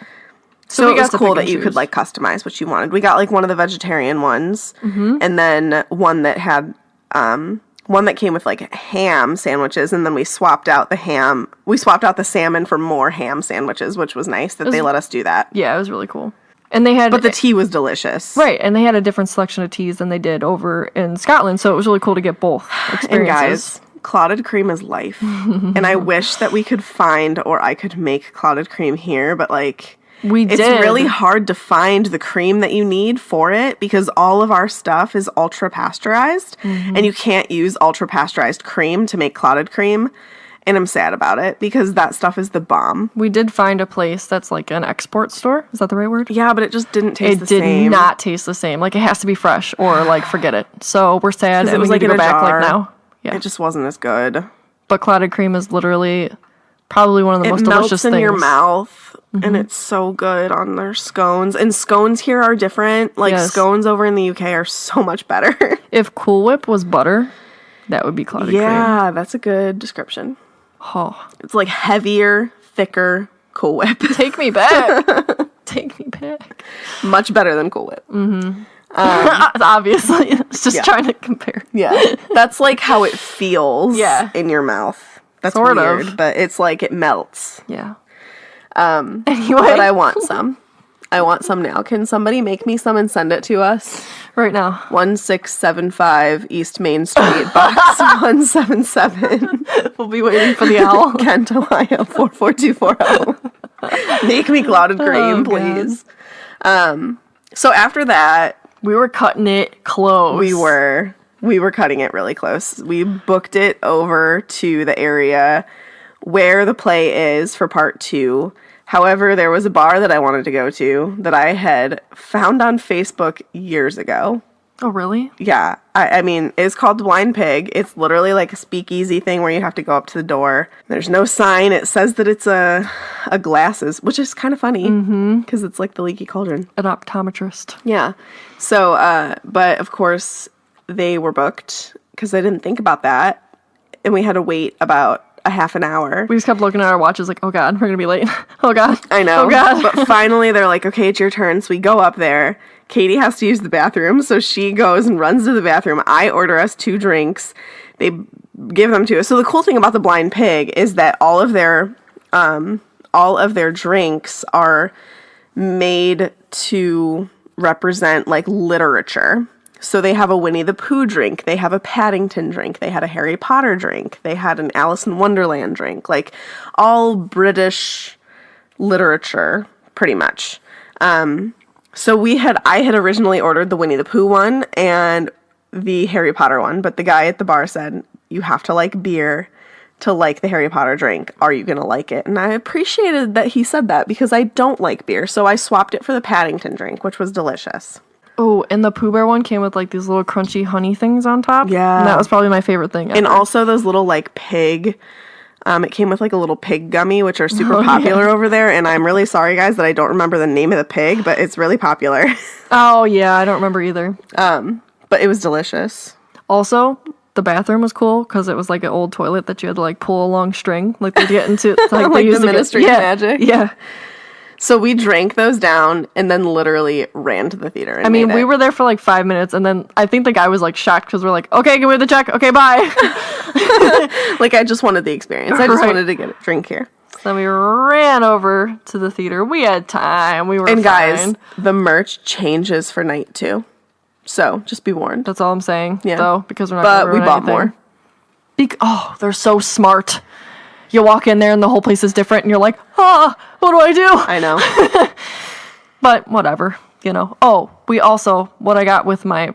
So it was cool that you could like customize what you wanted. We got like one of the vegetarian ones, and then one that had one that came with like ham sandwiches, and then we swapped out the salmon for more ham sandwiches, which was nice that they let us do that. Yeah, it was really cool. And but the tea was delicious. Right, and they had a different selection of teas than they did over in Scotland, so it was really cool to get both experiences. And guys, clotted cream is life. And I wish that we could find, or I could make clotted cream here, but like it's really hard to find the cream that you need for it because all of our stuff is ultra pasteurized, and you can't use ultra pasteurized cream to make clotted cream. And I'm sad about it because that stuff is the bomb. We did find a place that's like an export store. Is that the right word? Yeah, but it just didn't taste the same. It did not taste the same. Like, it has to be fresh or, like, forget it. So we're sad, and it was we need to go back, jar. like, now. Yeah. It just wasn't as good. But clotted cream is literally probably one of the most delicious things. It melts in your mouth, and it's so good on their scones. And scones here are different. Like, scones over in the UK are so much better. If Cool Whip was butter, that would be clotted cream. Yeah, that's a good description. Oh. It's like heavier, thicker Cool Whip. Take me back. Take me back. Much better than Cool Whip. Mm-hmm. Obviously. It's just trying to compare. Yeah. That's like how it feels in your mouth. That's sort weird, of. but it's like it melts. Yeah. Anyway. But I want some. I want some now. Can somebody make me some and send it to us? Right now. 1675 East Main Street, box 177. We'll be waiting for the owl. Kent, Ohio 44240. Make me clouded cream, please. So after that, We were cutting it close. we were cutting it really close. We booked it over to the area where the play is for part 2. However, there was a bar that I wanted to go to that I had found on Facebook years ago. Oh, really? Yeah, I mean, it's called Blind Pig. It's literally like a speakeasy thing where you have to go up to the door. There's no sign. It says that it's a glasses, which is kind of funny because it's like the Leaky Cauldron. An optometrist. Yeah. So, but of course, they were booked because I didn't think about that. And we had to wait about a half an hour. We just kept looking at our watches like, oh God, we're going to be late. Oh God. I know. Oh God. But finally, they're like, okay, it's your turn. So we go up there. Katie has to use the bathroom. So she goes and runs to the bathroom. I order us 2 drinks. They give them to us. So the cool thing about the Blind Pig is that all of their drinks are made to represent like literature. So they have a Winnie the Pooh drink, they have a Paddington drink, they had a Harry Potter drink, they had an Alice in Wonderland drink, like all British literature, pretty much. So I had originally ordered the Winnie the Pooh one and the Harry Potter one, but the guy at the bar said, you have to like beer to like the Harry Potter drink. Are you going to like it? And I appreciated that he said that because I don't like beer, so I swapped it for the Paddington drink, which was delicious. Oh, and the Pooh Bear one came with like these little crunchy honey things on top. Yeah. And that was probably my favorite thing ever. And also those little like pig, it came with like a little pig gummy, which are super popular over there. And I'm really sorry, guys, that I don't remember the name of the pig, but it's really popular. Oh, yeah, I don't remember either. But it was delicious. Also, the bathroom was cool because it was like an old toilet that you had to like pull a long string. Like they get into like, Like the Ministry of Magic? Yeah. So we drank those down and then literally ran to the theater. And I mean, we were there for like 5 minutes, and then I think the guy was like shocked because we're like, okay, give me the check. Okay, bye. Like, I just wanted the experience. I just Right. wanted to get a drink here. So we ran over to the theater. We had time. We were And guys, fine. the merch changes for night 2. So just be warned. That's all I'm saying. Yeah. Though, because we're not. But gonna we ruin bought anything. more. Oh, they're so smart. You walk in there and the whole place is different, and you're like, what do I do? I know. But whatever, you know. Oh, what I got with my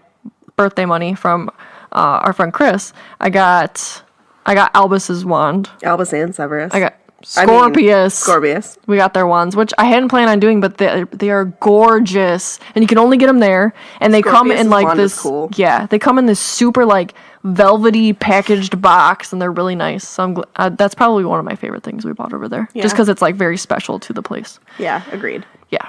birthday money from our friend Chris, I got Albus's wand. Albus and Severus. I got Scorpius. Scorpius. We got their wands, which I hadn't planned on doing, but they are gorgeous, and you can only get them there. And they come in Scorpius's like wand is this. cool. Yeah, they come in this super like velvety packaged box, and they're really nice. So that's probably one of my favorite things we bought over there, just Yeah. because it's like very special to the place. Yeah, agreed. Yeah.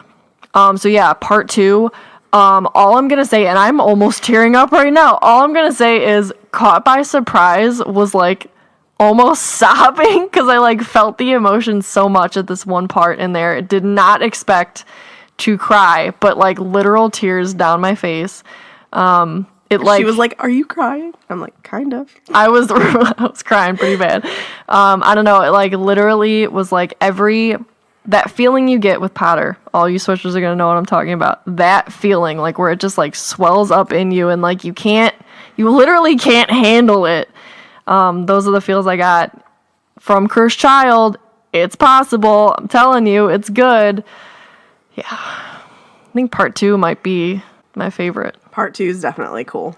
So yeah, part 2. All I'm gonna say, and I'm almost tearing up right now. All I'm gonna say is, caught by surprise was like almost sobbing because I like felt the emotion so much at this one part in there. Did not expect to cry, but like literal tears down my face. She was like, "Are you crying?" I'm like, "Kind of." I was crying pretty bad. I don't know. It like literally was like that feeling you get with Potter. All you Switchers are gonna know what I'm talking about. That feeling, like where it just like swells up in you, and like you literally can't handle it. Those are the feels I got from Cursed Child. It's possible. I'm telling you, it's good. Yeah, I think part 2 might be my favorite. Part 2 is definitely cool.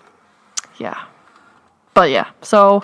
Yeah. But yeah, so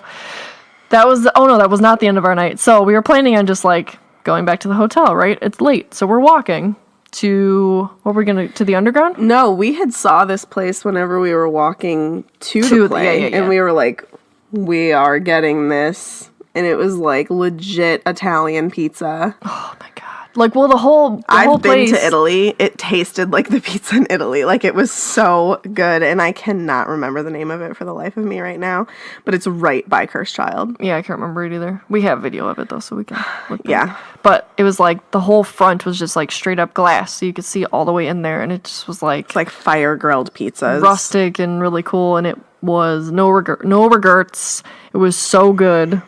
that was not the end of our night. So we were planning on just like going back to the hotel, right? It's late. So we're walking to the underground? No, we had saw this place whenever we were walking to the play. yeah. And we were like, we are getting this. And it was like legit Italian pizza. Oh my god. Like, well, the whole I've been place. to Italy. It tasted like the pizza in Italy. Like, it was so good. And I cannot remember the name of it for the life of me right now. But it's right by Cursed Child. Yeah, I can't remember it either. We have video of it, though, so we can look back. Yeah. But it was like, the whole front was just like straight up glass. So you could see all the way in there. And it just was like. It's like fire grilled pizzas. Rustic and really cool. And it was no regrets. It was so good.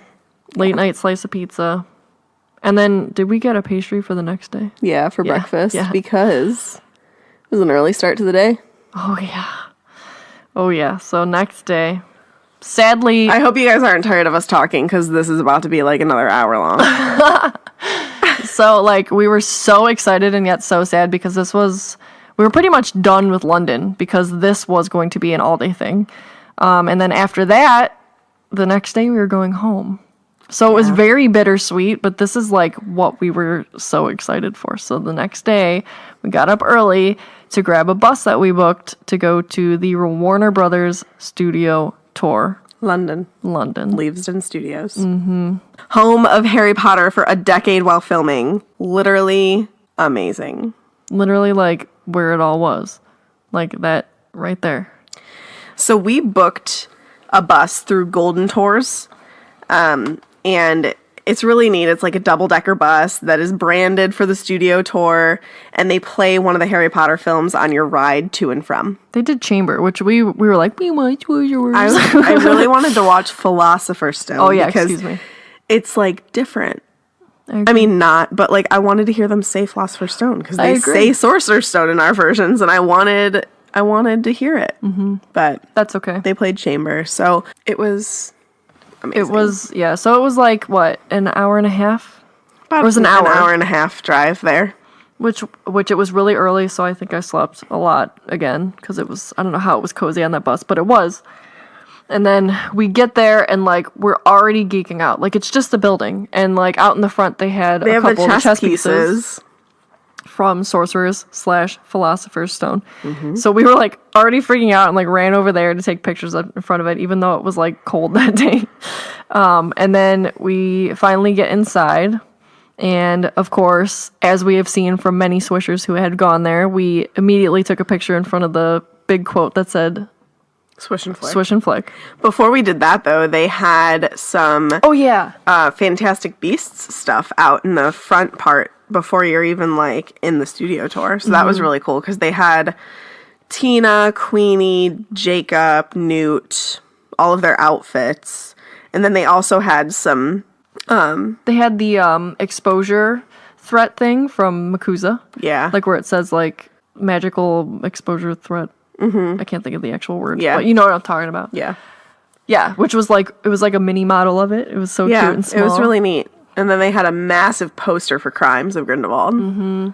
Late night slice of pizza. And then, did we get a pastry for the next day? Yeah, for breakfast. yeah. Because was an early start to the day. Oh, yeah. Oh, yeah. So next day, sadly... I hope you guys aren't tired of us talking, because this is about to be like another hour long. So, like, we were so excited and yet so sad because we were pretty much done with London because this was going to be an all-day thing. And then after that, the next day we were going home. So it was very bittersweet, but this is like what we were so excited for. So the next day, we got up early to grab a bus that we booked to go to the Warner Brothers studio tour. London. Leavesden Studios. Mm-hmm. Home of Harry Potter for a decade while filming. Literally amazing. Literally like where it all was. Like that right there. So we booked a bus through Golden Tours. And it's really neat. It's like a double-decker bus that is branded for the studio tour, and they play one of the Harry Potter films on your ride to and from. They did Chamber, which we were like, we want yours. I really wanted to watch Philosopher's Stone. Oh, yeah, excuse me. It's, like, different. I mean, not, but, like, I wanted to hear them say Philosopher's Stone, because they say Sorcerer's Stone in our versions, and I wanted to hear it. Mm-hmm. But that's okay. They played Chamber, so it was... amazing. It was, yeah, so it was like, what, an hour and a half? About it was an hour and a half drive there. Which it was really early, so I think I slept a lot again, because it was, I don't know how it was cozy on that bus, but it was. And then we get there, and, like, we're already geeking out. Like, it's just the building, and, like, out in the front they had a couple of chess pieces from Sorcerer's/Philosopher's Stone. Mm-hmm. So we were, like, already freaking out and, like, ran over there to take pictures in front of it, even though it was, like, cold that day. And then we finally get inside. And, of course, as we have seen from many Swishers who had gone there, we immediately took a picture in front of the big quote that said... Swish and Flick. Swish and Flick. Before we did that, though, they had some... Oh, yeah. Fantastic Beasts stuff out in the front part before you're even, like, in the studio tour. So that was really cool, because they had Tina, Queenie, Jacob, Newt, all of their outfits. And then they also had some... They had the exposure threat thing from Makuza. Yeah. Like, where it says, like, magical exposure threat. Mm-hmm. I can't think of the actual word. Yeah. But you know what I'm talking about. Yeah. Yeah, which was like, it was like a mini model of it. It was so cute and small. It was really neat. And then they had a massive poster for Crimes of Grindelwald. Mm-hmm.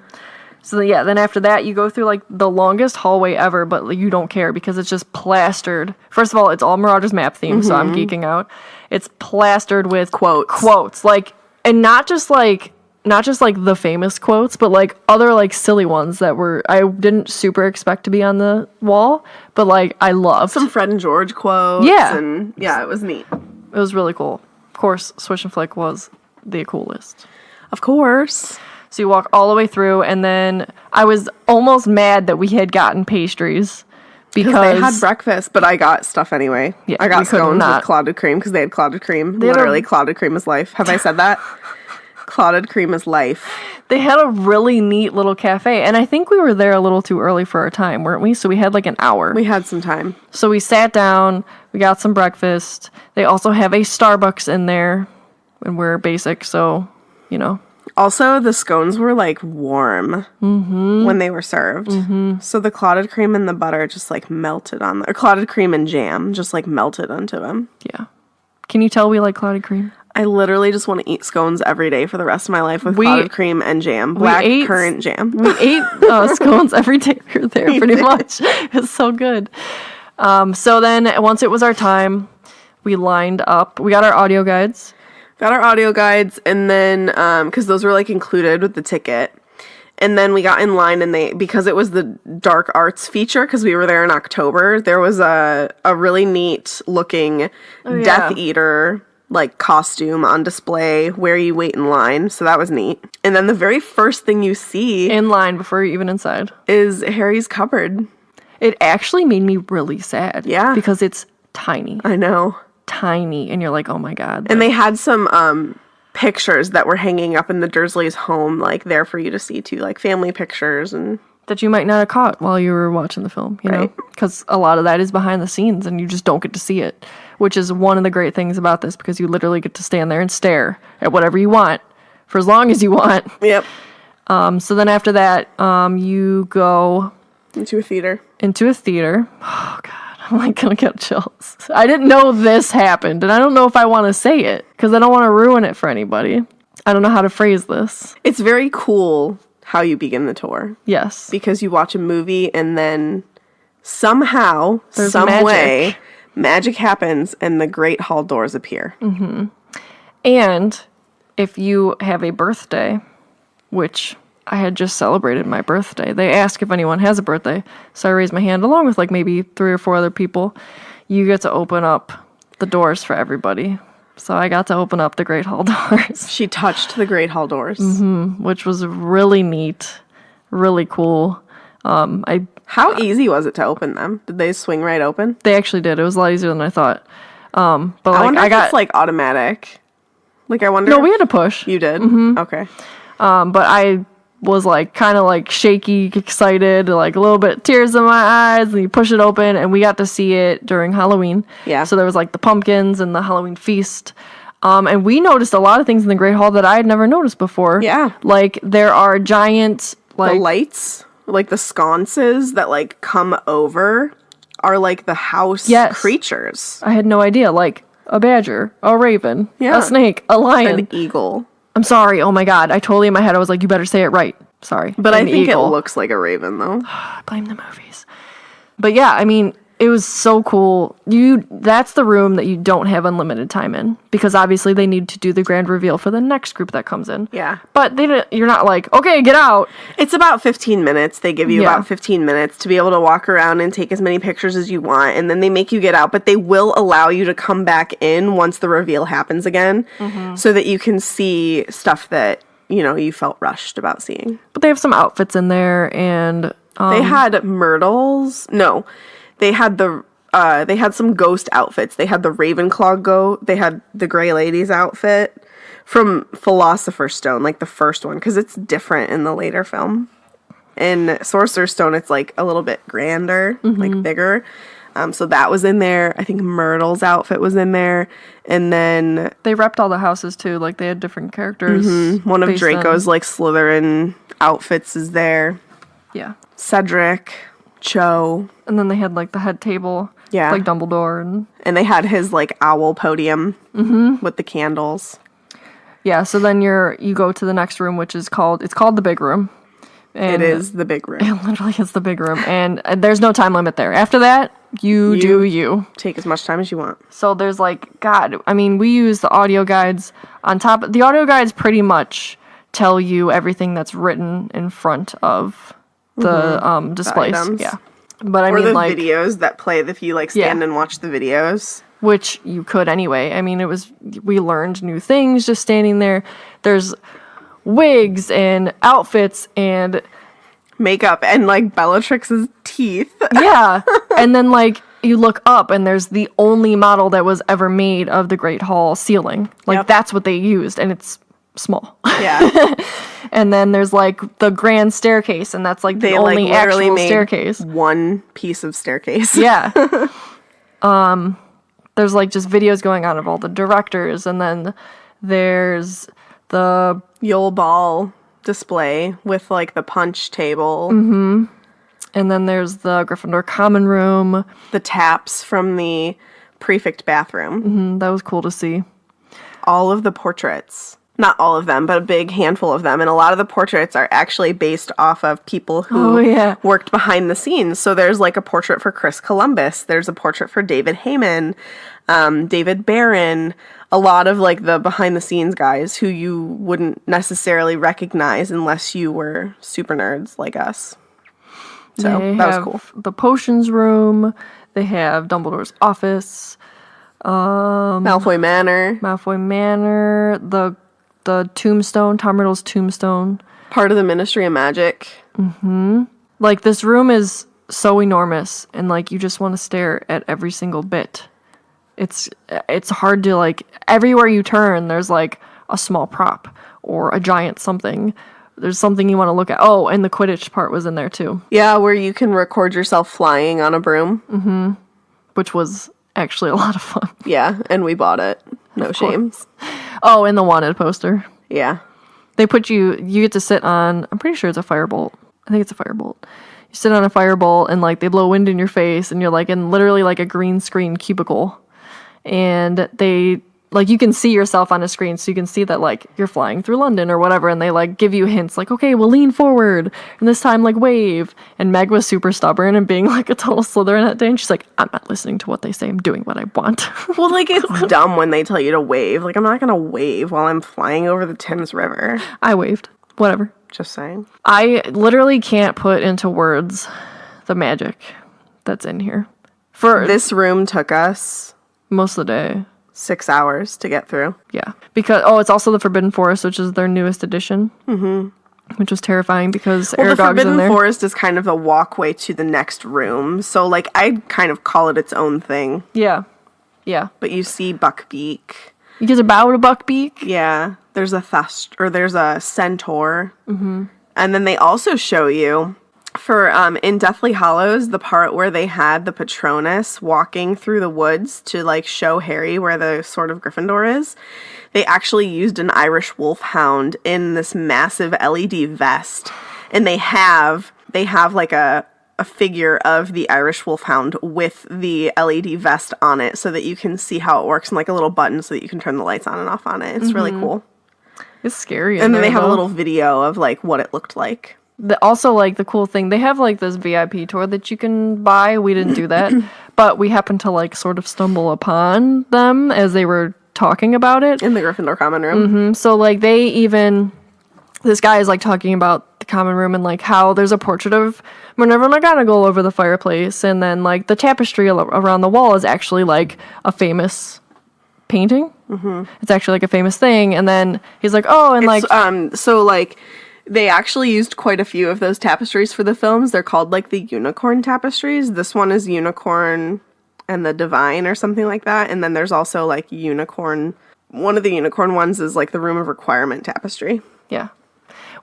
So yeah, then after that, you go through like the longest hallway ever, but like, you don't care because it's just plastered. First of all, it's all Marauders map themed, so I'm geeking out. It's plastered with quotes, like, and not just like the famous quotes, but like other like silly ones that I didn't super expect to be on the wall, but like I loved. Some Fred and George quotes. Yeah. And yeah, it was neat. It was really cool. Of course, Swish and Flick was the coolest. Of course. So you walk all the way through, and then I was almost mad that we had gotten pastries because they had breakfast, but I got stuff anyway. Yeah, I got scones with clouded cream because they had clouded cream. Literally, clouded cream is life. Have I said that? Clouded cream is life. They had a really neat little cafe, and I think we were there a little too early for our time, weren't we? So we had like an hour. We had some time. So we sat down, we got some breakfast. They also have a Starbucks in there, and we're basic, so, you know. Also, the scones were like warm when they were served. Mm-hmm. So the clotted cream and the butter just like melted on or clotted cream and jam just like melted onto them. Yeah. Can you tell we like clotted cream? I literally just want to eat scones every day for the rest of my life with clotted cream and jam. Black currant jam. We ate scones every day we were there, pretty much. It was so good. So then, once it was our time, we lined up. We got our audio guides. And then, because those were, like, included with the ticket. And then we got in line, and because it was the dark arts feature, because we were there in October, there was a really neat-looking Death Eater like costume on display where you wait in line, so that was neat. And then the very first thing you see in line before you're even inside is Harry's cupboard. It actually made me really sad. Yeah. Because it's tiny. I know. Tiny. And you're like, oh my god. And they had some pictures that were hanging up in the Dursleys' home, like there for you to see too, like family pictures and that you might not have caught while you were watching the film, you know? Because a lot of that is behind the scenes and you just don't get to see it, which is one of the great things about this, because you literally get to stand there and stare at whatever you want for as long as you want. Yep. So then after that, you go Into a theater. Oh, God. I'm like gonna get chills. I didn't know this happened, and I don't know if I want to say it because I don't want to ruin it for anybody. I don't know how to phrase this. It's very cool how you begin the tour. Yes. Because you watch a movie and then somehow, There's some magic. way, magic happens and the Great Hall doors appear. Mm-hmm. And if you have a birthday, which I had just celebrated my birthday, they ask if anyone has a birthday. So I raised my hand along with like maybe 3 or 4 other people. You get to open up the doors for everybody. So I got to open up the Great Hall doors. She touched the Great Hall doors. Which was really neat, really cool. How easy was it to open them? Did they swing right open? They actually did. It was a lot easier than I thought. But like I wonder I if got it's like automatic. Like I wonder. no, we had to push. You did? Okay. But I was like kind of like shaky, excited, like a little bit tears in my eyes, and you push it open, and we got to see it during Halloween. Yeah. So there was like the pumpkins and the Halloween feast. And we noticed a lot of things in the Great Hall that I had never noticed before. Yeah. Like there are giant like The lights, like the sconces that like come over are like the house Yes. creatures. I had no idea, like a badger, a raven, Yeah. a snake, a lion. An eagle. I'm sorry. Oh my God. I totally in my head I was like, you better say it right. Sorry. But I An think eagle. it looks like a raven though. I blame the movies. But yeah, I mean, it was so cool. That's the room that you don't have unlimited time in because obviously they need to do the grand reveal for the next group that comes in. Yeah. But you're not like, okay, get out. It's about 15 minutes. They give you Yeah. about 15 minutes to be able to walk around and take as many pictures as you want, and then they make you get out, but they will allow you to come back in once the reveal happens again so that you can see stuff that, you know, you felt rushed about seeing. But they have some outfits in there and They had myrtles. No. They had they had some ghost outfits. They had the Ravenclaw they had the Grey Lady's outfit from Philosopher's Stone, like the first one, because it's different in the later film. In Sorcerer's Stone, it's like a little bit grander, like bigger. So that was in there. I think Myrtle's outfit was in there. And then they repped all the houses too. Like they had different characters. one of based Draco's on- like Slytherin outfits is there. Yeah. Cedric, Cho. And then they had like the head table. Yeah. Like Dumbledore And they had his like owl podium with the candles. yeah. So then you go to the next room, which is called the big room. And It is the big room. It literally is the big room, and there's no time limit there. After that, you do you. Take as much time as you want. So there's like, God, I mean, we use the audio guides on top. The audio guides pretty much tell you everything that's written in front of the displays. items. Yeah, but I Or mean, the like, videos that play if you like stand Yeah. and watch the videos. which you could anyway. I mean, we learned new things just standing there. There's wigs and outfits and Makeup and like Bellatrix's teeth. yeah, and then like you look up and there's the only model that was ever made of the Great Hall ceiling. Like Yep. that's what they used, and it's small. Yeah. And then there's like the grand staircase, and that's like the They only like literally actual made staircase. one piece of staircase. Yeah. There's like just videos going on of all the directors, and then there's the Yule Ball display with like the punch table. and then there's the Gryffindor common room. The taps from the prefect bathroom. That was cool to see. All of the portraits. Not all of them, but a big handful of them. And a lot of the portraits are actually based off of people who Oh, yeah. worked behind the scenes. So there's like a portrait for Chris Columbus. There's a portrait for David Heyman, David Barron. A lot of like the behind the scenes guys who you wouldn't necessarily recognize unless you were super nerds like us. So They that was have cool. the potions room. They have Dumbledore's office, Malfoy Manor, Malfoy Manor, the tombstone, Tom Riddle's tombstone. part of the Ministry of Magic. Like this room is so enormous, and like you just want to stare at every single bit. It's hard to like everywhere you turn. There's like a small prop or a giant something. There's something you want to look at. Oh, and the Quidditch part was in there too, Yeah, where you can record yourself flying on a broom. which was actually a lot of fun. Yeah, and we bought it. No shame. Oh, and the wanted poster. Yeah. They put you get to sit on, I'm pretty sure it's a firebolt. I think it's a firebolt. You sit on a firebolt and like they blow wind in your face and you're like in literally like a green screen cubicle. And they like you can see yourself on a screen, so you can see that like you're flying through London or whatever, and they like give you hints like, okay, well lean forward and this time like wave. And Meg was super stubborn and being like a total Slytherin that day, and she's like, I'm not listening to what they say, I'm doing what I want. Well, like it's dumb when they tell you to wave. Like I'm not gonna wave while I'm flying over the Thames River. I waved. Whatever. Just saying. I literally can't put into words the magic that's in here. For This room took us most of the day. 6 hours to get through. Yeah. Because, it's also the Forbidden Forest, which is their newest edition. Mm-hmm. Which was terrifying because Well, the Aragog's Forbidden in there. Forest is kind of a walkway to the next room. So, like, I'd kind of call it its own thing. Yeah. Yeah. But you see Buckbeak. You get a bow to Buckbeak. Yeah. There's there's a centaur. Mm-hmm. And then they also show you, for in Deathly Hallows, the part where they had the Patronus walking through the woods to like show Harry where the Sword of Gryffindor is, they actually used an Irish wolfhound in this massive LED vest, and they have like a figure of the Irish wolfhound with the LED vest on it, so that you can see how it works, and like a little button so that you can turn the lights on and off on it. It's really cool. It's scary. And then they have a little video of like what it looked like. Also, like, the cool thing, they have, like, this VIP tour that you can buy. We didn't do that. But we happened to, like, sort of stumble upon them as they were talking about it. In the Gryffindor common room. Mm-hmm. So, like, this guy is, like, talking about the common room and, like, how there's a portrait of Minerva McGonagall over the fireplace. And then, like, the tapestry around the wall is actually, like, a famous painting. Mm-hmm. It's actually, like, a famous thing. And then he's like, oh, and, It's, so, like... They actually used quite a few of those tapestries for the films. They're called, like, the unicorn tapestries. This one is Unicorn and the Divine or something like that. And then there's also, like, Unicorn. One of the unicorn ones is, like, the Room of Requirement tapestry. Yeah.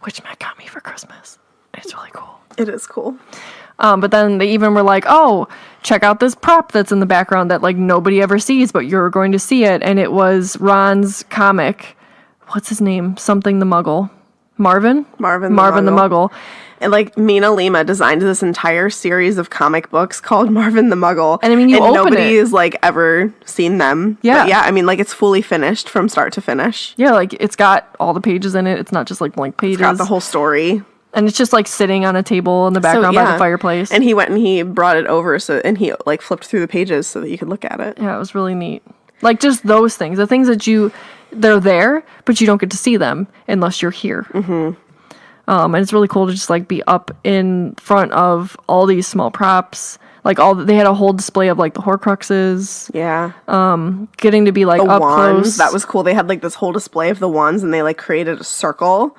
Which Matt got me for Christmas. It's really cool. It is cool. But then they even were like, oh, check out this prop that's in the background that, like, nobody ever sees, but you're going to see it. And it was Ron's comic. What's his name? Something the Muggle. Marvin the Muggle. And like MiniLima designed this entire series of comic books called Marvin the Muggle. And I mean, nobody has like ever seen them. Yeah. But yeah, I mean, like it's fully finished from start to finish. Yeah, like it's got all the pages in it. It's not just like blank pages. It's got the whole story. And it's just like sitting on a table in the background by the fireplace. And he went and he brought it over and he like flipped through the pages so that you could look at it. Yeah, it was really neat. Like just those things, the things that they're there, but you don't get to see them unless you're here. Mm-hmm. And it's really cool to just like be up in front of all these small props. Like they had a whole display of like the Horcruxes. Yeah. Getting to be like the up wands. close. That was cool. They had like this whole display of the wands, and they like created a circle.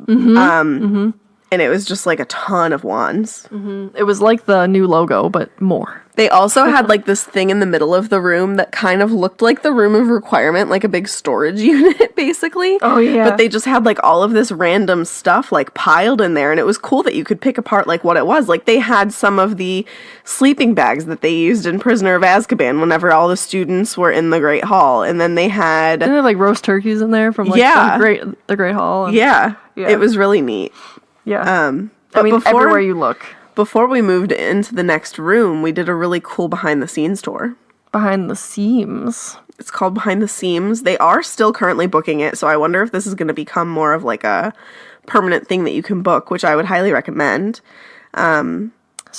Mm-hmm. And it was just like a ton of wands. Mm-hmm. It was like the new logo, but more. They also had like this thing in the middle of the room that kind of looked like the Room of Requirement, like a big storage unit, basically. Oh, yeah. But they just had like all of this random stuff like piled in there, and it was cool that you could pick apart like what it was. Like they had some of the sleeping bags that they used in Prisoner of Azkaban whenever all the students were in the Great Hall, and then they had Didn't they have like roast turkeys in there from like the Great Hall? And, yeah, it was really neat. Yeah. But I mean, everywhere you look. Before we moved into the next room, we did a really cool behind-the-scenes tour. Behind the Seams. It's called Behind the Seams. They are still currently booking it, so I wonder if this is going to become more of like a permanent thing that you can book, which I would highly recommend. So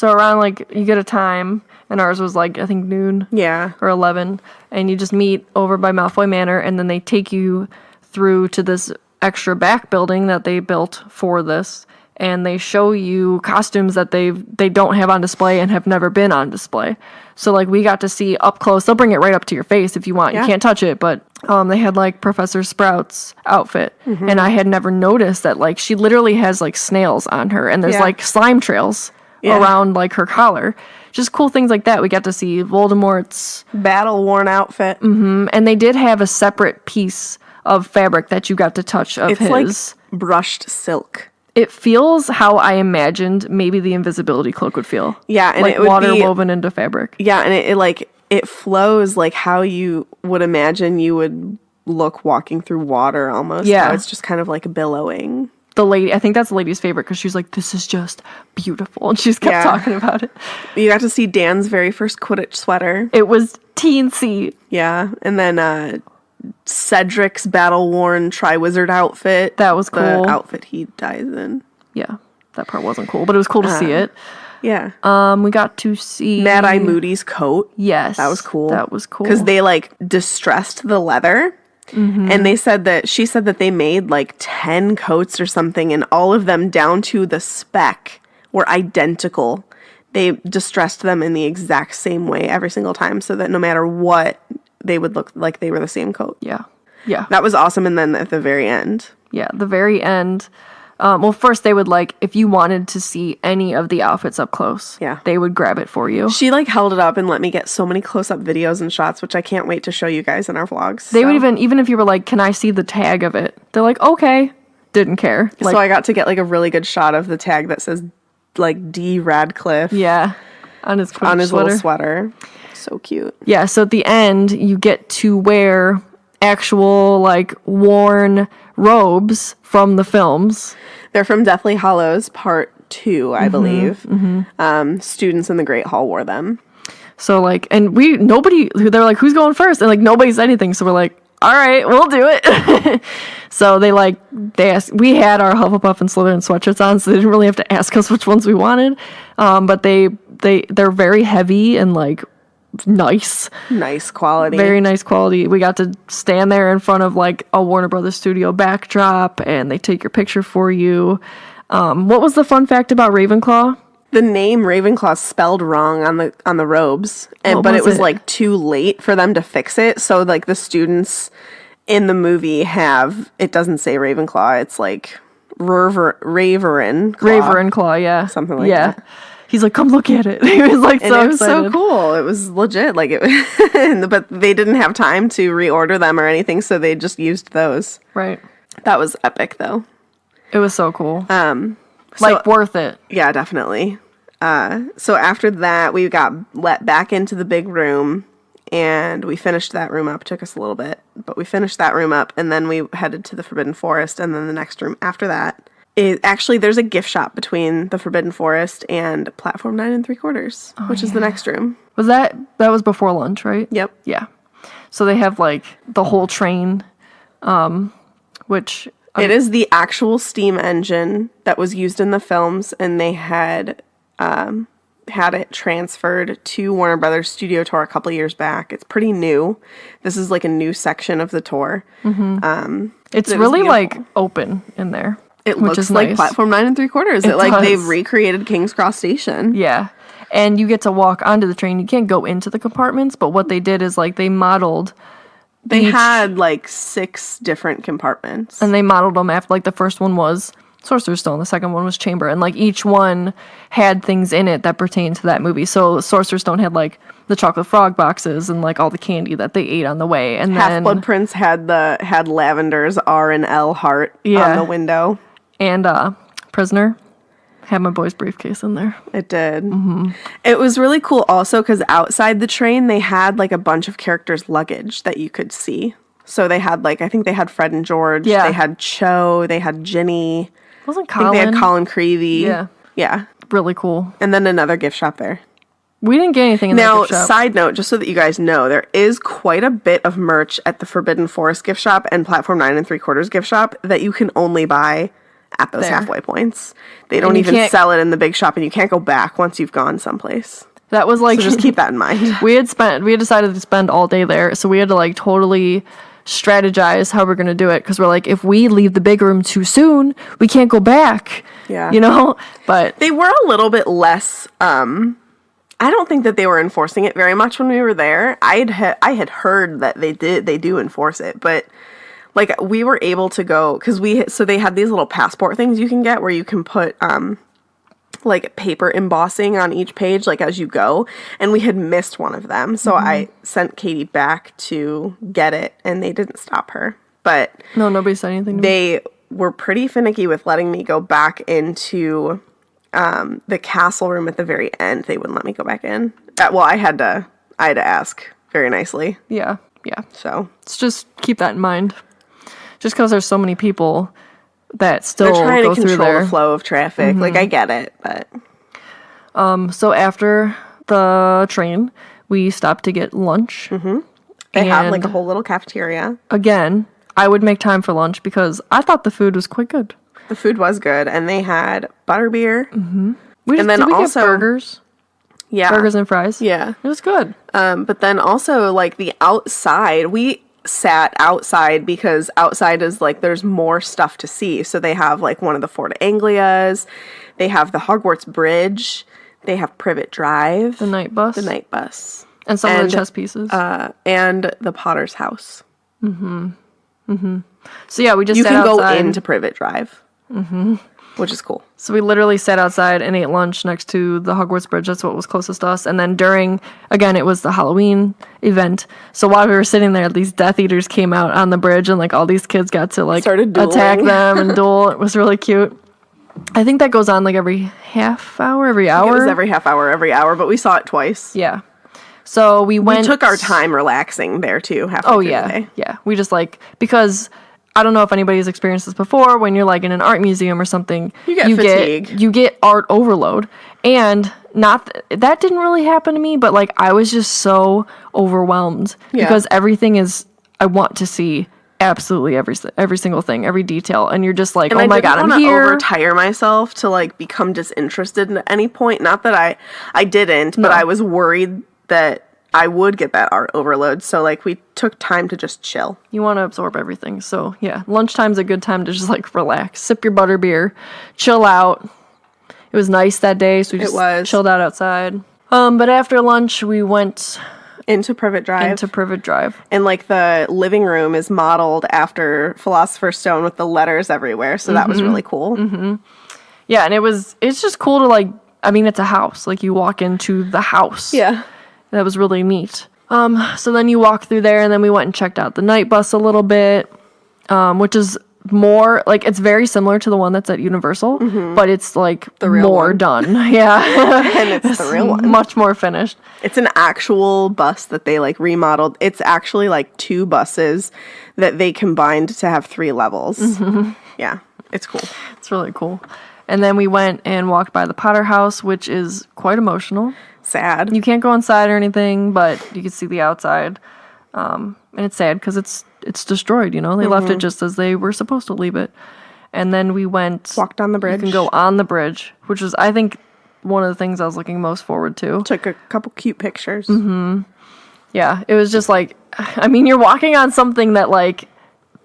around like, you get a time, and ours was like, I think noon. Yeah. Or 11. And you just meet over by Malfoy Manor, and then they take you through to this extra back building that they built for this. And they show you costumes that they don't have on display and have never been on display. So, like, we got to see up close. They'll bring it right up to your face if you want. Yeah. You can't touch it, but they had, like, Professor Sprout's outfit. Mm-hmm. And I had never noticed that, like, she literally has, like, snails on her. And there's, like, slime trails around, like, her collar. Just cool things like that. We got to see Voldemort's battle-worn outfit. Mm-hmm. And they did have a separate piece of fabric that you got to touch of it's his. Like brushed silk. It feels how I imagined maybe the invisibility cloak would feel. Yeah, and like it would water woven into fabric. Yeah, and it flows like how you would imagine you would look walking through water almost. Yeah. How it's just kind of like billowing. the lady, I think that's the lady's favorite because she's like, this is just beautiful. And she just kept talking about it. You got to see Dan's very first Quidditch sweater. It was teensy. Yeah. And then Cedric's battle-worn Triwizard outfit. That was cool. The outfit he dies in. Yeah. That part wasn't cool, but it was cool to see it. Yeah. We got to see Mad-Eye Moody's coat. Yes. That was cool. That was cool. Because they, like, distressed the leather. Mm-hmm. And she said that they made, like, 10 coats or something, and all of them, down to the spec, were identical. They distressed them in the exact same way every single time, so that no matter what, they would look like they were the same coat. Yeah. Yeah. That was awesome. And then at the very end. Yeah, the very end. Well, first they would, like, if you wanted to see any of the outfits up close, they would grab it for you. She, like, held it up and let me get so many close-up videos and shots, which I can't wait to show you guys in our vlogs. They would even if you were like, can I see the tag of it? They're like, okay. Didn't care. Like, so I got to get, like, a really good shot of the tag that says, like, D. Radcliffe. Yeah. On his little sweater. So cute. Yeah, so at the end, you get to wear actual, like, worn robes from the films. They're from Deathly Hallows Part 2, I believe. Mm-hmm. Students in the Great Hall wore them. So, like, and they're like, who's going first? And, like, nobody said anything, so we're like, all right, we'll do it. So they asked, we had our Hufflepuff and Slytherin sweatshirts on, so they didn't really have to ask us which ones we wanted. But they're very heavy and, like, nice quality, very nice quality. We got to stand there in front of, like, a Warner Brothers studio backdrop, and they take your picture for you. What was the fun fact about Ravenclaw? The name Ravenclaw spelled wrong on the robes, but it was like too late for them to fix it. So, like, the students in the movie it doesn't say Ravenclaw. It's like Ravenclaw, yeah, something like that. He's like, come look at it. He was like, so excited. So cool. It was legit. Like, but they didn't have time to reorder them or anything, so they just used those. Right. That was epic, though. It was so cool. Worth it. Yeah, definitely. So after that, we got let back into the big room, and we finished that room up. It took us a little bit, but we finished that room up, and then we headed to the Forbidden Forest, and then the next room after that. There's a gift shop between the Forbidden Forest and Platform 9 3/4, which is the next room. Was that was before lunch, right? Yep. Yeah. So they have, like, the whole train, which... it is the actual steam engine that was used in the films, and they had it transferred to Warner Brothers Studio Tour a couple years back. It's pretty new. This is, like, a new section of the tour. Mm-hmm. It's really, like, open in there. It looks like nice. Platform 9 3/4. They've recreated King's Cross Station. Yeah. And you get to walk onto the train. You can't go into the compartments, but what they did is, like, they modeled... They had, like, 6 different compartments. And they modeled them after, like, the first one was Sorcerer's Stone, the second one was Chamber, and, like, each one had things in it that pertained to that movie. So Sorcerer's Stone had, like, the chocolate frog boxes and, like, all the candy that they ate on the way. And Half-Blood Prince had Lavender's R and L heart on the window. And Prisoner had my boy's briefcase in there. It did. Mm-hmm. It was really cool also because outside the train, they had, like, a bunch of characters' luggage that you could see. So they had, like, I think they had Fred and George. Yeah. They had Cho. They had Ginny. Wasn't Colin? I think they had Colin Creevy. Yeah. Yeah. Really cool. And then another gift shop there. We didn't get anything in that gift shop. Now, side note, just so that you guys know, there is quite a bit of merch at the Forbidden Forest gift shop and Platform 9 3/4 gift shop that you can only buy at those halfway points. They don't even sell it in the big shop, and you can't go back once you've gone someplace. That was like... So just keep that in mind. We had decided to spend all day there, so we had to, like, totally strategize how we're going to do it, because we're like, if we leave the big room too soon, we can't go back. Yeah. You know? But... They were a little bit less... I don't think that they were enforcing it very much when we were there. I had heard that they do enforce it, but... Like, we were able to go, because they had these little passport things you can get where you can put, like, paper embossing on each page, like, as you go, and we had missed one of them, so I sent Katie back to get it, and they didn't stop her, but... No, nobody said anything to me. They were pretty finicky with letting me go back into, the castle room at the very end. They wouldn't let me go back in. I had to ask very nicely. Yeah. So... Let's just keep that in mind. Just because there's so many people, that still They're trying go to through control there. the flow of traffic. Like, I get it, but So after the train, we stopped to get lunch. they have like a And whole little cafeteria. again, I would make time for lunch because I thought the food was quite good. The food was good, and they had butterbeer. Did we get burgers? Yeah, Burgers and fries? Yeah. It was good. But then also, like, the outside, we sat outside because outside is, like, there's more stuff to see. So they have, like, one of the Fort Anglias. They have the Hogwarts Bridge. They have Privet Drive. The night bus. And some of the chess pieces. And the Potter's House. So yeah, we just You sat can go outside. into Privet Drive. Which is cool. So we literally sat outside and ate lunch next to the Hogwarts Bridge. That's what was closest to us. And then again, it was the Halloween event. So while we were sitting there, these Death Eaters came out on the bridge, and like all these kids got to like Started dueling. attack them and duel. It was really cute. I think that goes on like every half hour, every hour. It was every half hour, but we saw it twice. Yeah. So we went. We took our time relaxing there too. Halfway through the day. Yeah. We just because I don't know if anybody's experienced this before. When you're like in an art museum or something, You get fatigue. You get art overload, and that didn't really happen to me. But like I was just so overwhelmed because everything is. I want to see absolutely every single thing, every detail, and you're just like, And oh my god, I'm here. I didn't overtire myself to like become disinterested at any point. Not that I didn't, but I was worried that I would get that art overload. So like we took time to just chill. You want to absorb everything. So yeah, lunchtime's a good time to just like relax, sip your butterbeer, chill out. It was nice that day, so we just chilled out outside. But after lunch, we went into Privet Drive. And like the living room is modeled after Philosopher's Stone with the letters everywhere. So that was really cool. Yeah, and it's just cool to like, I mean, it's a house. Like you walk into the house. Yeah. That was really neat. So then you walk through there, and then we went and checked out the night bus a little bit, which is more like it's very similar to the one that's at Universal, but it's like the real more one. Done. Yeah, and it's the real one, much more finished. It's an actual bus that they like remodeled. It's actually like 2 buses that they combined to have 3 levels. Yeah, it's cool. It's really cool. And then we went and walked by the Potter House, which is quite emotional. Sad. You can't go inside or anything, but you can see the outside. And it's sad because it's destroyed, you know? They left it just as they were supposed to leave it. And then we walked on the bridge. You can go on the bridge, which was, I think, one of the things I was looking most forward to. Took a couple cute pictures. Yeah, it was just like, I mean, you're walking on something that, like,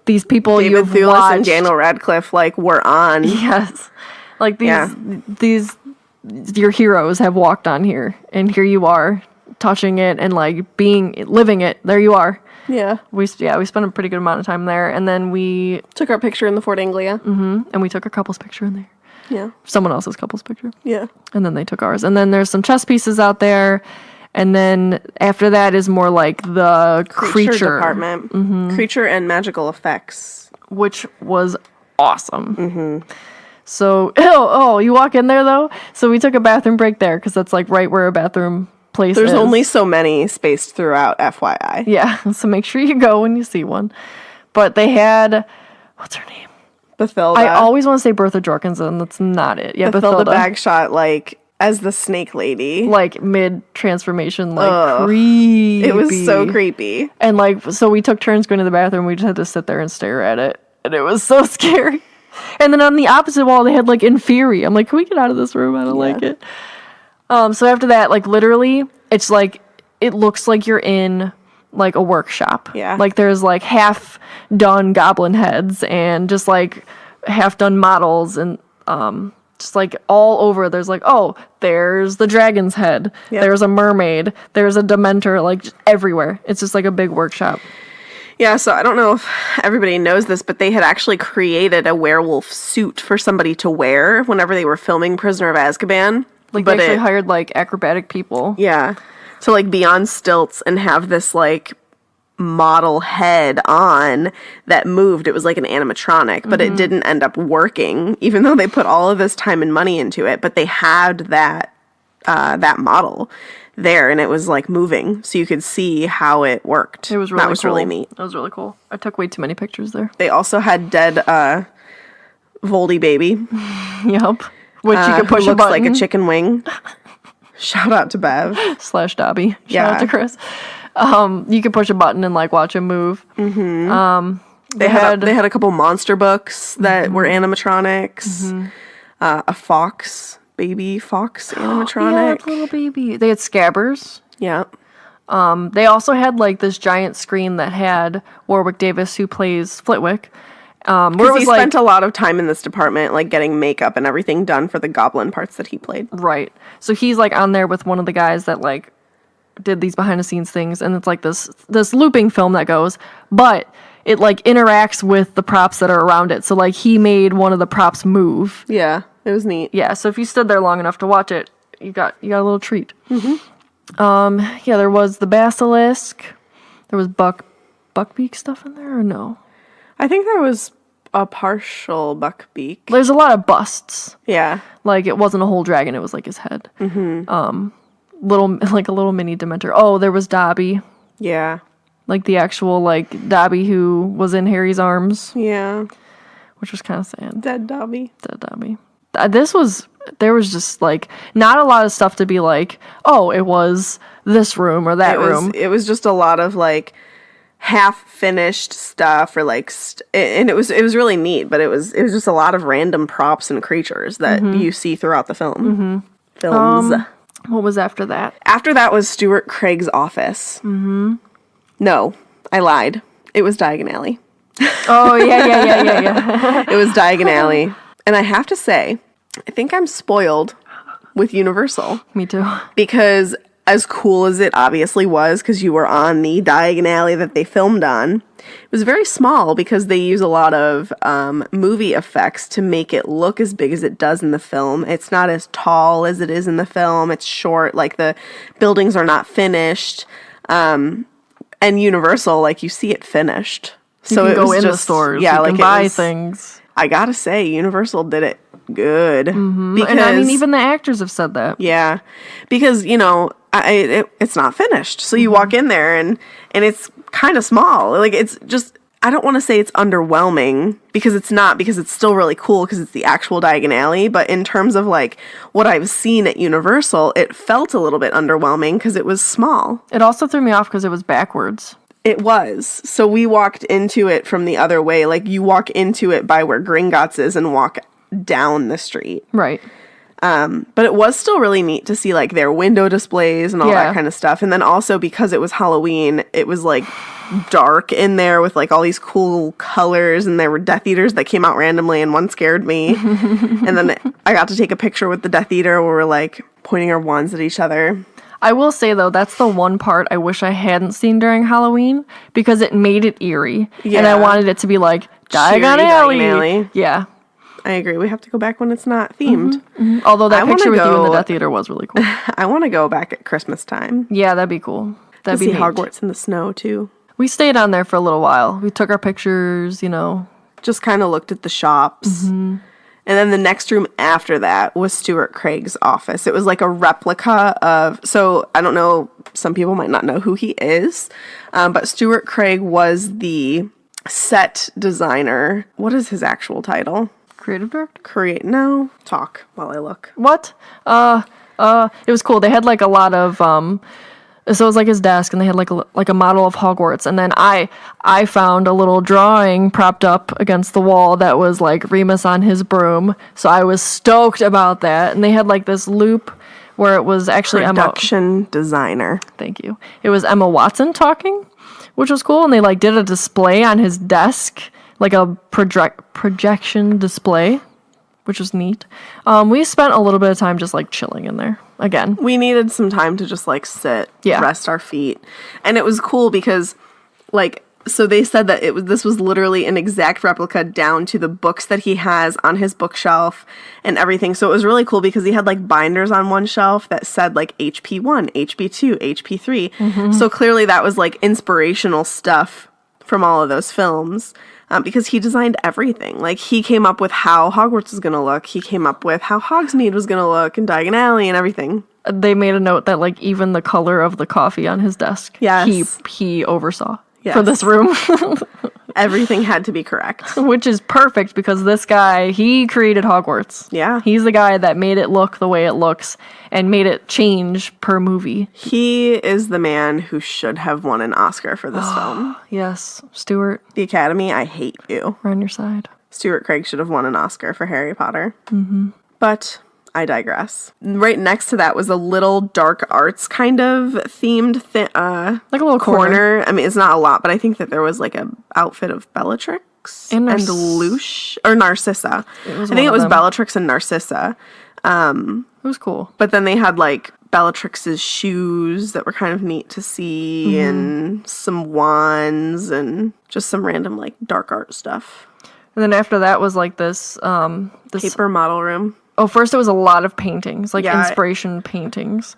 these people David you've watched. and Daniel Radcliffe, like, were on. Yes. Like, these your heroes have walked on here, and here you are touching it and like living it. There you are. Yeah. We spent a pretty good amount of time there, and then we took our picture in the Fort Anglia. And we took a couple's picture in there. Yeah. Someone else's couple's picture. Yeah. And then they took ours. And then there's some chess pieces out there, and then after that is more like the creature department. Creature and magical effects, which was awesome. So, you walk in there, though? So we took a bathroom break there, because that's, like, right where a bathroom place There's is. only so many spaced throughout, FYI. Yeah, so make sure you go when you see one. But they had, what's her name? Bathilda. I always want to say Bertha Jorgensen. That's not it. Yeah, Bathilda Bagshot, like, as the snake lady. Like, mid-transformation, like, creepy. It was so creepy. And, like, so we took turns going to the bathroom. We just had to sit there and stare at it. And it was so scary. And then on the opposite wall, they had, like, Inferi. I'm like, can we get out of this room? I don't like it. So after that, like, literally, it's, like, it looks like you're in, like, a workshop. Yeah. Like, there's, like, half-done goblin heads and just, like, half-done models and, just, like, all over. There's, like, oh, there's the dragon's head. Yep. There's a mermaid. There's a Dementor, like, just everywhere. It's just, like, a big workshop. Yeah, so I don't know if everybody knows this, but they had actually created a werewolf suit for somebody to wear whenever they were filming Prisoner of Azkaban. Like, they actually hired, like, acrobatic people. Yeah. To, like, be on stilts and have this, like, model head on that moved. It was like an animatronic, but it didn't end up working, even though they put all of this time and money into it. But they had that model there, and it was like moving, so you could see how it worked. It was really that was cool. really neat. That was really cool. I took way too many pictures there. They also had dead Voldy baby. Yep. Which you can push who a looks button. like a chicken wing. Shout out to Bev. / Dobby. Shout Yeah. out to Chris. You can push a button and like watch him move. They had a couple monster books that were animatronics. A baby fox Yeah, animatronic. the little baby. They had Scabbers. Yeah. They also had like this giant screen that had Warwick Davis, who plays Flitwick. Where it Because was he like, spent a lot of time in this department, like getting makeup and everything done for the goblin parts that he played. right. So he's like on there with one of the guys that like did these behind the scenes things, and it's like this looping film that goes, but it like interacts with the props that are around it. So like he made one of the props move. Yeah, it was neat. Yeah. So if you stood there long enough to watch it, you got a little treat. Yeah, there was the basilisk. There was buckbeak stuff in there, or no? I think there was a partial buckbeak. There's a lot of busts. Yeah. Like it wasn't a whole dragon; it was like his head. Like a little mini Dementor. Oh, there was Dobby, Yeah. like the actual like Dobby who was in Harry's arms, Yeah. which was kind of sad. Dead Dobby. Dead Dobby. There was just like not a lot of stuff to be like, oh, it was this room or that room. It was just a lot of like half finished stuff or like and it was really neat, but it was just a lot of random props and creatures that you see throughout the film. Films. What was after that? After that was Stuart Craig's office. No, I lied. It was Diagon Alley. Oh yeah. It was Diagon Alley. And I have to say, I think I'm spoiled with Universal Me too. because as cool as it obviously was, because you were on the Diagon Alley that they filmed on, it was very small because they use a lot of movie effects to make it look as big as it does in the film. It's not as tall as it is in the film. It's short, like the buildings are not finished. And Universal, like you see it finished. You So can it go was in just, the stores. Yeah, you like can it buy was, things. I gotta say, Universal did it good. Because, And I mean, even the actors have said that. yeah, because it's not finished. So you walk in there and it's kind of small. Like it's just, I don't want to say it's underwhelming because it's not, because it's still really cool because it's the actual Diagon Alley. But in terms of like what I've seen at Universal, it felt a little bit underwhelming because it was small. It also threw me off because it was backwards. It was. So we walked into it from the other way. Like you walk into it by where Gringotts is and walk down the street. Right. But it was still really neat to see like their window displays and all Yeah. that kind of stuff. And then also because it was Halloween, it was like dark in there with like all these cool colors, and there were Death Eaters that came out randomly and one scared me. And then I got to take a picture with the Death Eater where we're like pointing our wands at each other. I will say though, that's the one part I wish I hadn't seen during Halloween because it made it eerie. And I Yeah. wanted it to be like Diagon Cheery Alley. Diagon Alley. Yeah. I agree. We have to go back when it's not themed. Although that I wanna picture with you in the go- Death Eater was really cool. I want to go back at Christmas time. Yeah, that'd be cool. That'd To be see neat. Hogwarts in the snow too. We stayed on there for a little while. We took our pictures, Just kind of looked at the shops. And then the next room after that was Stuart Craig's office. It was like a replica of, so I don't know, some people might not know who he is, but Stuart Craig was the set designer. What is his actual title? Creative director? Talk while I look. What? It was cool. They had like a lot of so it was like his desk, and they had like a model of Hogwarts, and then I found a little drawing propped up against the wall that was like Remus on his broom. So I was stoked about that. And they had like this loop where it was actually Production designer. Thank you. It was Emma Watson talking, which was cool, and they like did a display on his desk, like a projection display, which was neat. We spent a little bit of time just like chilling in there again. We needed some time to just like sit, Yeah. rest our feet. And it was cool because like, so they said that this was literally an exact replica down to the books that he has on his bookshelf and everything. So it was really cool because he had like binders on one shelf that said like HP1, HP2, HP3. So clearly that was like inspirational stuff from all of those films. Because he designed everything. Like, he came up with how Hogwarts was going to look. He came up with how Hogsmeade was going to look and Diagon Alley and everything. They made a note that like even the color of the coffee on his desk, Yes. he oversaw Yes. for this room. Everything had to be correct. Which is perfect because this guy, he created Hogwarts. Yeah. He's the guy that made it look the way it looks and made it change per movie. He is the man who should have won an Oscar for this film. Yes, Stuart, The Academy, I hate you. we're on your side. Stuart Craig should have won an Oscar for Harry Potter. Mm-hmm. But I digress. Right next to that was a little dark arts kind of themed Like a little corner. I mean, it's not a lot, but I think that there was like a outfit of Bellatrix And and Lush or Narcissa. I think it was Bellatrix and Narcissa. It was cool. But then they had like Bellatrix's shoes that were kind of neat to see, and some wands and just some random like dark art stuff. And then after that was like this Paper model room. Oh, first it was a lot of paintings, like Yeah. inspiration paintings.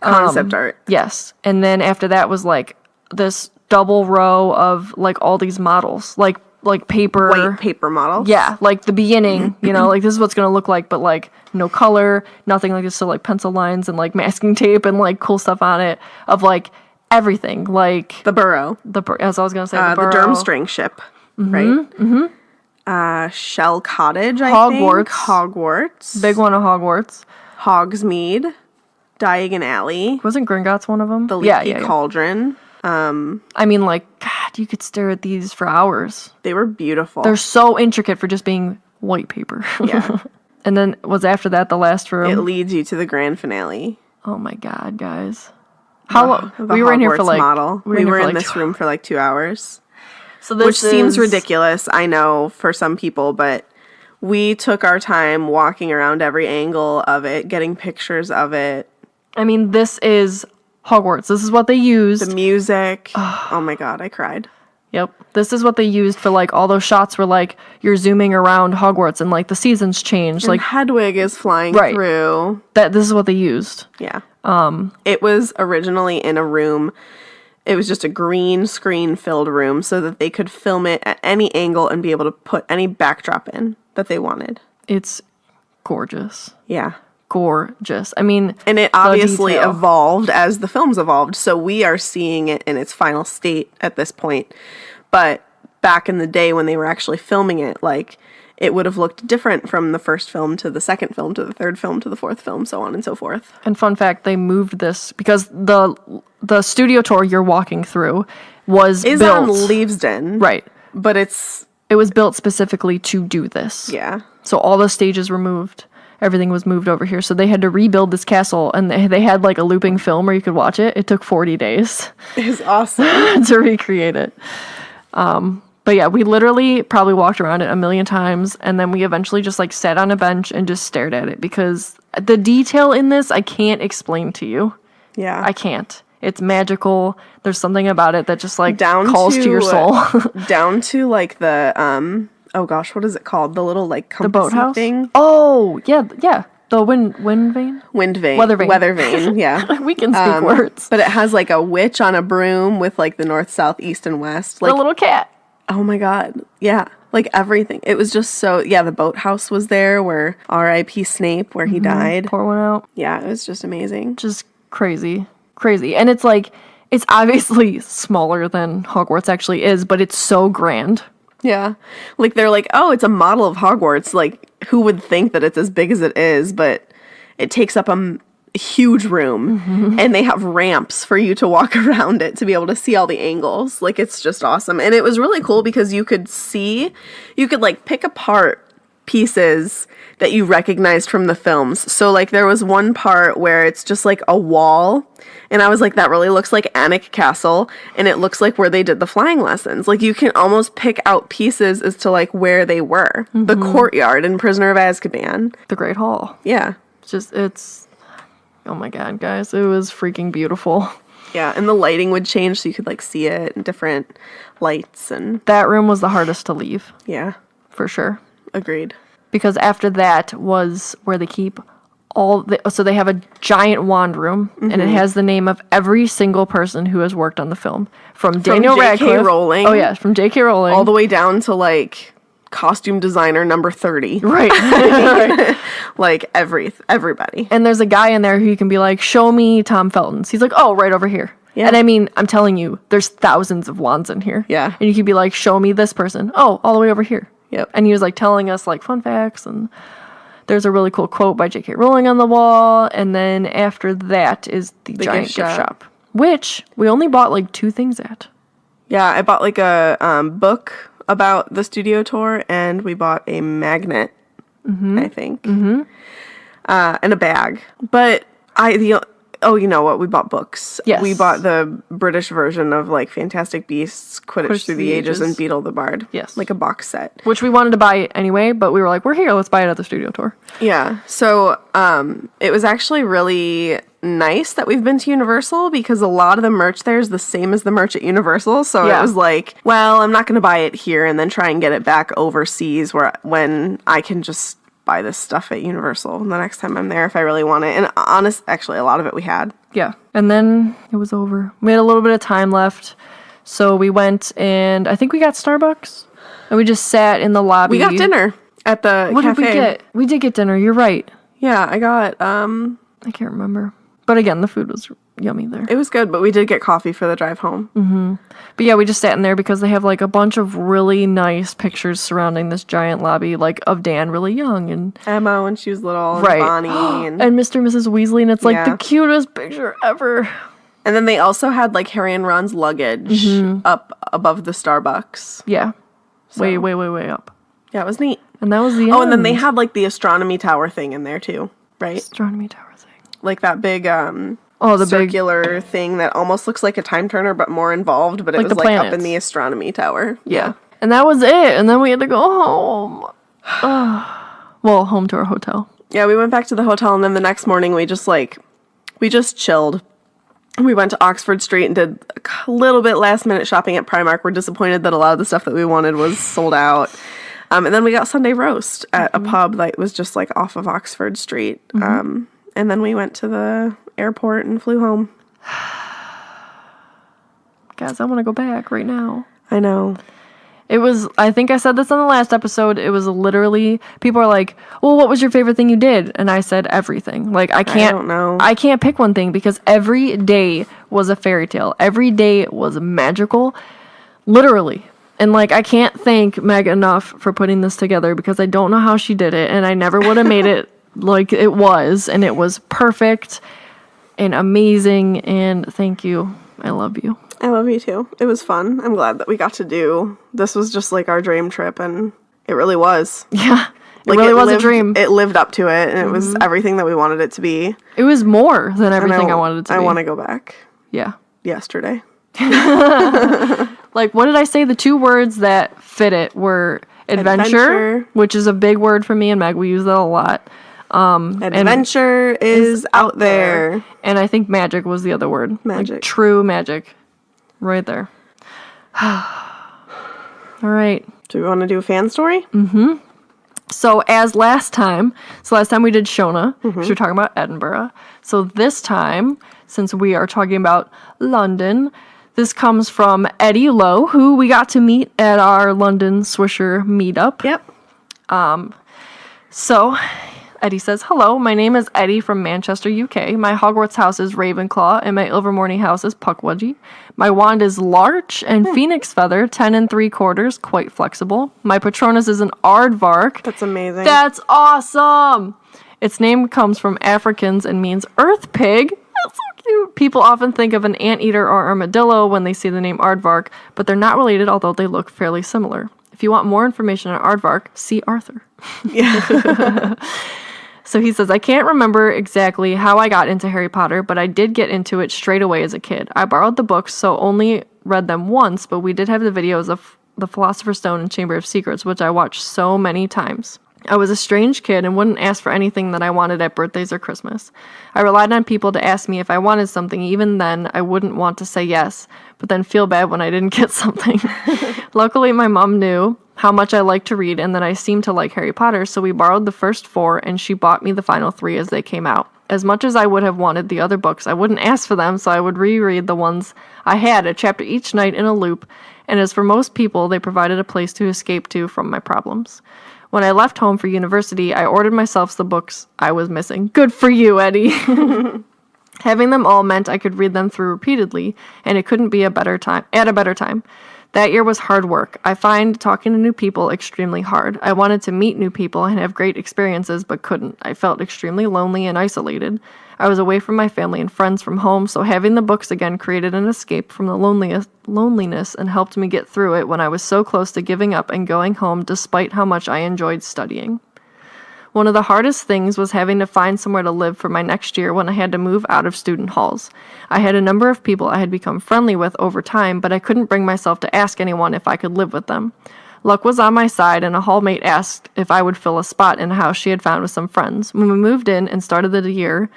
Concept art. Yes. And then after that was like this double row of like all these models, like paper. White paper model. Yeah, like the beginning, you know, like this is what's going to look like, but like no color, nothing like this. So like pencil lines and like masking tape and like cool stuff on it of like everything. Like The burrow. as I was going to say, The burrow. Durmstrang ship. Right? Mm-hmm. Shell Cottage, I Hogwarts. think. Hogwarts. Big one of Hogwarts. Hogsmeade. Diagon Alley. Wasn't Gringotts one of them? The Leaky Cauldron. I mean, like, God, you could stare at these for hours. They were beautiful. They're so intricate for just being white paper. Yeah. And then was after that the last room? It leads you to the grand finale. Oh my God, guys! How long? The We were in here for Hogwarts like model. We were in this room for like 2 hours. So this Which seems is- ridiculous, I know, for some people, but we took our time walking around every angle of it, getting pictures of it. I mean, this is Hogwarts. This is what they used. The music. Oh my God, I cried. Yep. This is what they used for like all those shots where like you're zooming around Hogwarts and like the seasons change. And Like Hedwig is flying Right. through. that. This is what they used. Yeah. It was originally in a room. It was just a green screen filled room so that they could film it at any angle and be able to put any backdrop in that they wanted. It's gorgeous. Yeah. Gorgeous. I mean, And it the obviously detail. evolved as the films evolved. So we are seeing it in its final state at this point. But back in the day when they were actually filming it, like, it would have looked different from the first film to the second film to the third film to the fourth film, so on and so forth. And fun fact, they moved this because the studio tour you're walking through was Is built on Leavesden. right. But it's, It was built specifically to do this. yeah. So all the stages were moved. Everything was moved over here. So they had to rebuild this castle, and they had like a looping film where you could watch it. It took 40 days It's awesome. to recreate it. But yeah, we literally probably walked around it a million times, and then we eventually just like sat on a bench and just stared at it because the detail in this I can't explain to you. Yeah. I can't. It's magical. There's something about it that just like Down calls to your soul. Down to like the, oh gosh, what is it called? The little like The boathouse thing? Oh yeah, yeah. The wind vane. Wind vane. Weather vane. Weather vane, yeah. We can speak words. But it has like a witch on a broom with like the north, south, east, and west. Like, The little cat. oh my God. Yeah. Like everything. It was just so, yeah, the boathouse was there where R.I.P. Snape, where he died. Pour one out. Yeah, it was just amazing. Just crazy. And it's like, it's obviously smaller than Hogwarts actually is, but it's so grand. Yeah. Like they're like, oh, it's a model of Hogwarts. Like, who would think that it's as big as it is? But it takes up a huge room, and they have ramps for you to walk around it to be able to see all the angles. Like, it's just awesome. And it was really cool because you could like pick apart pieces that you recognized from the films. So like there was one part where it's just like a wall, and I was like, that really looks like Alnwick Castle, and it looks like where they did the flying lessons. Like you can almost pick out pieces as to like where they were. The courtyard in Prisoner of Azkaban. The Great Hall. Yeah. It's oh my God, guys, it was freaking beautiful. Yeah, and the lighting would change so you could like see it in different lights, and That room was the hardest to leave, yeah, for sure. agreed. Because after that was where they keep so they have a giant wand room, and it has the name of every single person who has worked on the film. From Daniel J.K. Radcliffe. Rowling. Oh yeah, from J.K. Rowling. All the way down to like costume designer number 30. Right. Like everybody. And there's a guy in there who you can be like, show me Tom Felton's. He's like, oh, right over here. Yeah. And I mean, I'm telling you, there's thousands of wands in here. Yeah. And you could be like, show me this person. Oh, all the way over here. Yep. And he was like telling us like fun facts, and there's a really cool quote by J.K. Rowling on the wall. And then after that is the giant gift shop, which we only bought like 2 things at. Yeah, I bought like a book about the studio tour, and we bought a magnet, I think, and a bag. But you know what? We bought books. Yes. We bought the British version of like Fantastic Beasts, Quidditch Through the Ages, and Beetle the Bard. Yes. Like a box set. Which we wanted to buy anyway, but we were like, we're here, let's buy it at the studio tour. Yeah. So it was actually really nice that we've been to Universal, because a lot of the merch there is the same as the merch at Universal. So it was like, well, I'm not going to buy it here and then try and get it back overseas when I can just buy this stuff at Universal the next time I'm there if I really want it. And actually, a lot of it we had. Yeah. And then it was over. We had a little bit of time left. So we went and I think we got Starbucks. And we just sat in the lobby. We got dinner at the What cafe. did we get? We did get dinner. You're right. Yeah, I got, I can't remember. But again, the food was yummy there. it was good, but we did get coffee for the drive home. But yeah, we just sat in there because they have like a bunch of really nice pictures surrounding this giant lobby, like of Dan really young and Emma when she was little, and Right. Bonnie. And Mr. and Mrs. Weasley, and it's like Yeah. the cutest picture ever. then they also had like Harry and Ron's luggage up above the Starbucks. Yeah. Way up. Yeah, it was neat. And that was the end. Oh, and then they had like the astronomy tower thing in there too, right? astronomy tower thing. Like that big the big circular thing that almost looks like a time turner but more involved, but it Like was the like up in planets. the astronomy tower. Yeah. And that was it. And then we had to go home. Well, home to our hotel. Yeah, we went back to the hotel, and then the next morning we just chilled. We went to Oxford Street and did a little bit last minute shopping at Primark. We're disappointed that a lot of the stuff that we wanted was sold out. And then we got Sunday roast at a pub that was just like off of Oxford Street. And then we went to the airport and flew home. Guys, I want to go back right now. I know. It was, I think I said this on the last episode, it was literally, people are like, well, what was your favorite thing you did? And I said everything. Like, I don't know. I can't pick one thing because every day was a fairy tale. Every day was magical. Literally. And like, I can't thank Meg enough for putting this together because I don't know how she did it. And I never would have made it like it was. And it was perfect and amazing. And thank you. I love you. I love you too. It was fun. I'm glad that we got to do. This was just like our dream trip, and it really was. Yeah. It Like, really was lived, a dream. It lived up to it, and it was everything that we wanted it to be. It was more than And everything I wanted it to be. I want to go back Yeah. yesterday. Like, what did I say? The 2 words that fit it were adventure, Adventure. which is a big word for me and Meg. We use that a lot. Adventure is out there. And I think magic was the other word. Magic. Like, true magic. Right there. All right. Do we want to do a fan story? So last time we did Shona, we were talking about Edinburgh. So this time, since we are talking about London, this comes from Eddie Lowe, who we got to meet at our London Swisher meetup. Yep. So Eddie says, hello, my name is Eddie from Manchester, UK. My Hogwarts house is Ravenclaw, and my Ilvermorny house is Puckwudgie. My wand is larch and phoenix feather, 10 3/4, quite flexible. My Patronus is an aardvark. That's amazing. That's awesome! Its name comes from Africans and means earth pig. That's so cute. People often think of an anteater or armadillo when they see the name aardvark, but they're not related, although they look fairly similar. If you want more information on aardvark, see Arthur. Yeah. So he says, I can't remember exactly how I got into Harry Potter, but I did get into it straight away as a kid. I borrowed the books, so only read them once, but we did have the videos of The Philosopher's Stone and Chamber of Secrets, which I watched so many times. I was a strange kid and wouldn't ask for anything that I wanted at birthdays or Christmas. I relied on people to ask me if I wanted something. Even then, I wouldn't want to say yes, but then feel bad when I didn't get something. Luckily, my mom knew how much I liked to read and that I seemed to like Harry Potter, so we borrowed the first 4 and she bought me the final 3 as they came out. As much as I would have wanted the other books, I wouldn't ask for them, so I would reread the ones I had, a chapter each night in a loop, and as for most people, they provided a place to escape to from my problems. When I left home for university, I ordered myself the books I was missing. Good for you, Eddie. Having them all meant I could read them through repeatedly, and it couldn't be at a better time. That year was hard work. I find talking to new people extremely hard. I wanted to meet new people and have great experiences, but couldn't. I felt extremely lonely and isolated. I was away from my family and friends from home, so having the books again created an escape from the loneliness and helped me get through it when I was so close to giving up and going home despite how much I enjoyed studying. One of the hardest things was having to find somewhere to live for my next year when I had to move out of student halls. I had a number of people I had become friendly with over time, but I couldn't bring myself to ask anyone if I could live with them. Luck was on my side, and a hallmate asked if I would fill a spot in a house she had found with some friends. When we moved in and started the year,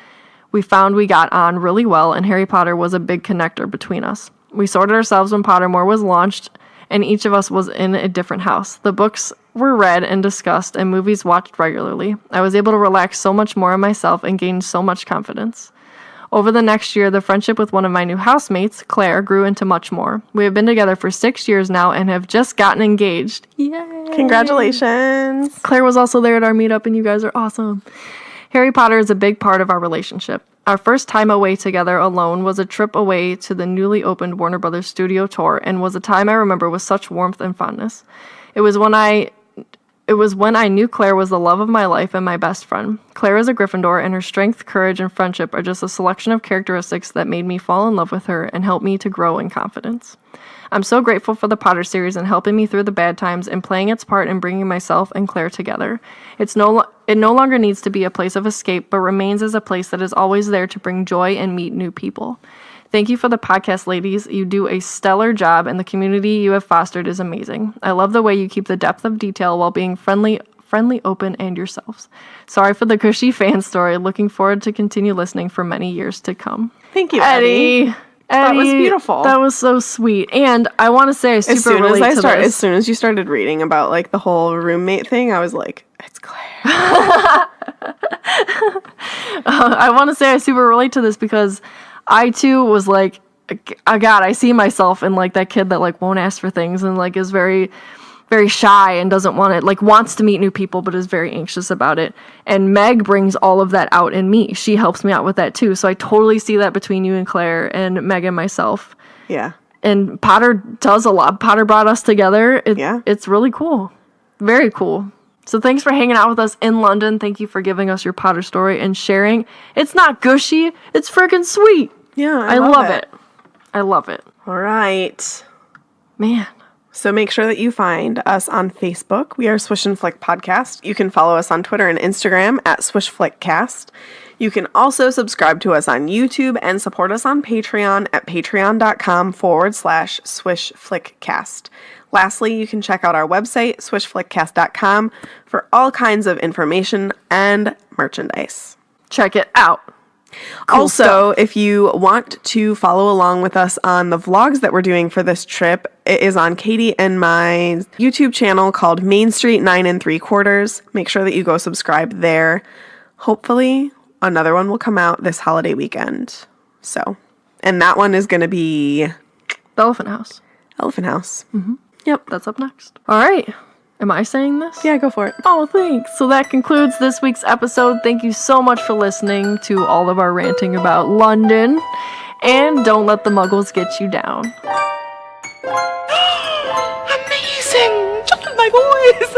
we found we got on really well, and Harry Potter was a big connector between us. We sorted ourselves when Pottermore was launched, and each of us was in a different house. The books were read and discussed, and movies watched regularly. I was able to relax so much more on myself and gain so much confidence. Over the next year, the friendship with one of my new housemates, Claire, grew into much more. We have been together for 6 years now and have just gotten engaged. Yay! Congratulations. Claire was also there at our meetup, and you guys are awesome. Harry Potter is a big part of our relationship. Our first time away together alone was a trip away to the newly opened Warner Brothers studio tour, and was a time I remember with such warmth and fondness. It was when I knew Claire was the love of my life and my best friend. Claire is a Gryffindor, and her strength, courage, and friendship are just a selection of characteristics that made me fall in love with her and helped me to grow in confidence. I'm so grateful for the Potter series and helping me through the bad times and playing its part in bringing myself and Claire together. It no longer needs to be a place of escape, but remains as a place that is always there to bring joy and meet new people. Thank you for the podcast, ladies. You do a stellar job, and the community you have fostered is amazing. I love the way you keep the depth of detail while being friendly, open, and yourselves. Sorry for the cushy fan story. Looking forward to continue listening for many years to come. Thank you, Eddie. That was beautiful. That was so sweet. And I want to say I super relate to this. As soon as you started reading about like the whole roommate thing, I was like, it's Claire. I want to say I super relate to this because I too was like, oh God, I see myself in like that kid that like won't ask for things and like is very, very shy and doesn't want it, like wants to meet new people but is very anxious about it. And Meg brings all of that out in me. She helps me out with that too. So I totally see that between you and Claire and Meg and myself. Yeah. And Potter does a lot. Potter brought us together. It's really cool. Very cool. So thanks for hanging out with us in London. Thank you for giving us your Potter story and sharing. It's not gushy. It's freaking sweet. Yeah, I love it. I love it. All right. Man. So make sure that you find us on Facebook. We are Swish and Flick Podcast. You can follow us on Twitter and Instagram at SwishFlickCast. You can also subscribe to us on YouTube and support us on Patreon at patreon.com/SwishFlickCast. Lastly, you can check out our website, swishflickcast.com, for all kinds of information and merchandise. Check it out. Cool also, stuff. if you want to follow along with us on the vlogs that we're doing for this trip, it is on Katie and my YouTube channel called Main Street 9 3/4. Make sure that you go subscribe there. Hopefully, another one will come out this holiday weekend. So, and that one is going to be The Elephant House. Elephant House. Mm-hmm. Yep, that's up next. All right. Am I saying this? Yeah, go for it. Oh, thanks. So that concludes this week's episode. Thank you so much for listening to all of our ranting about London. And don't let the Muggles get you down. Amazing! Just like always!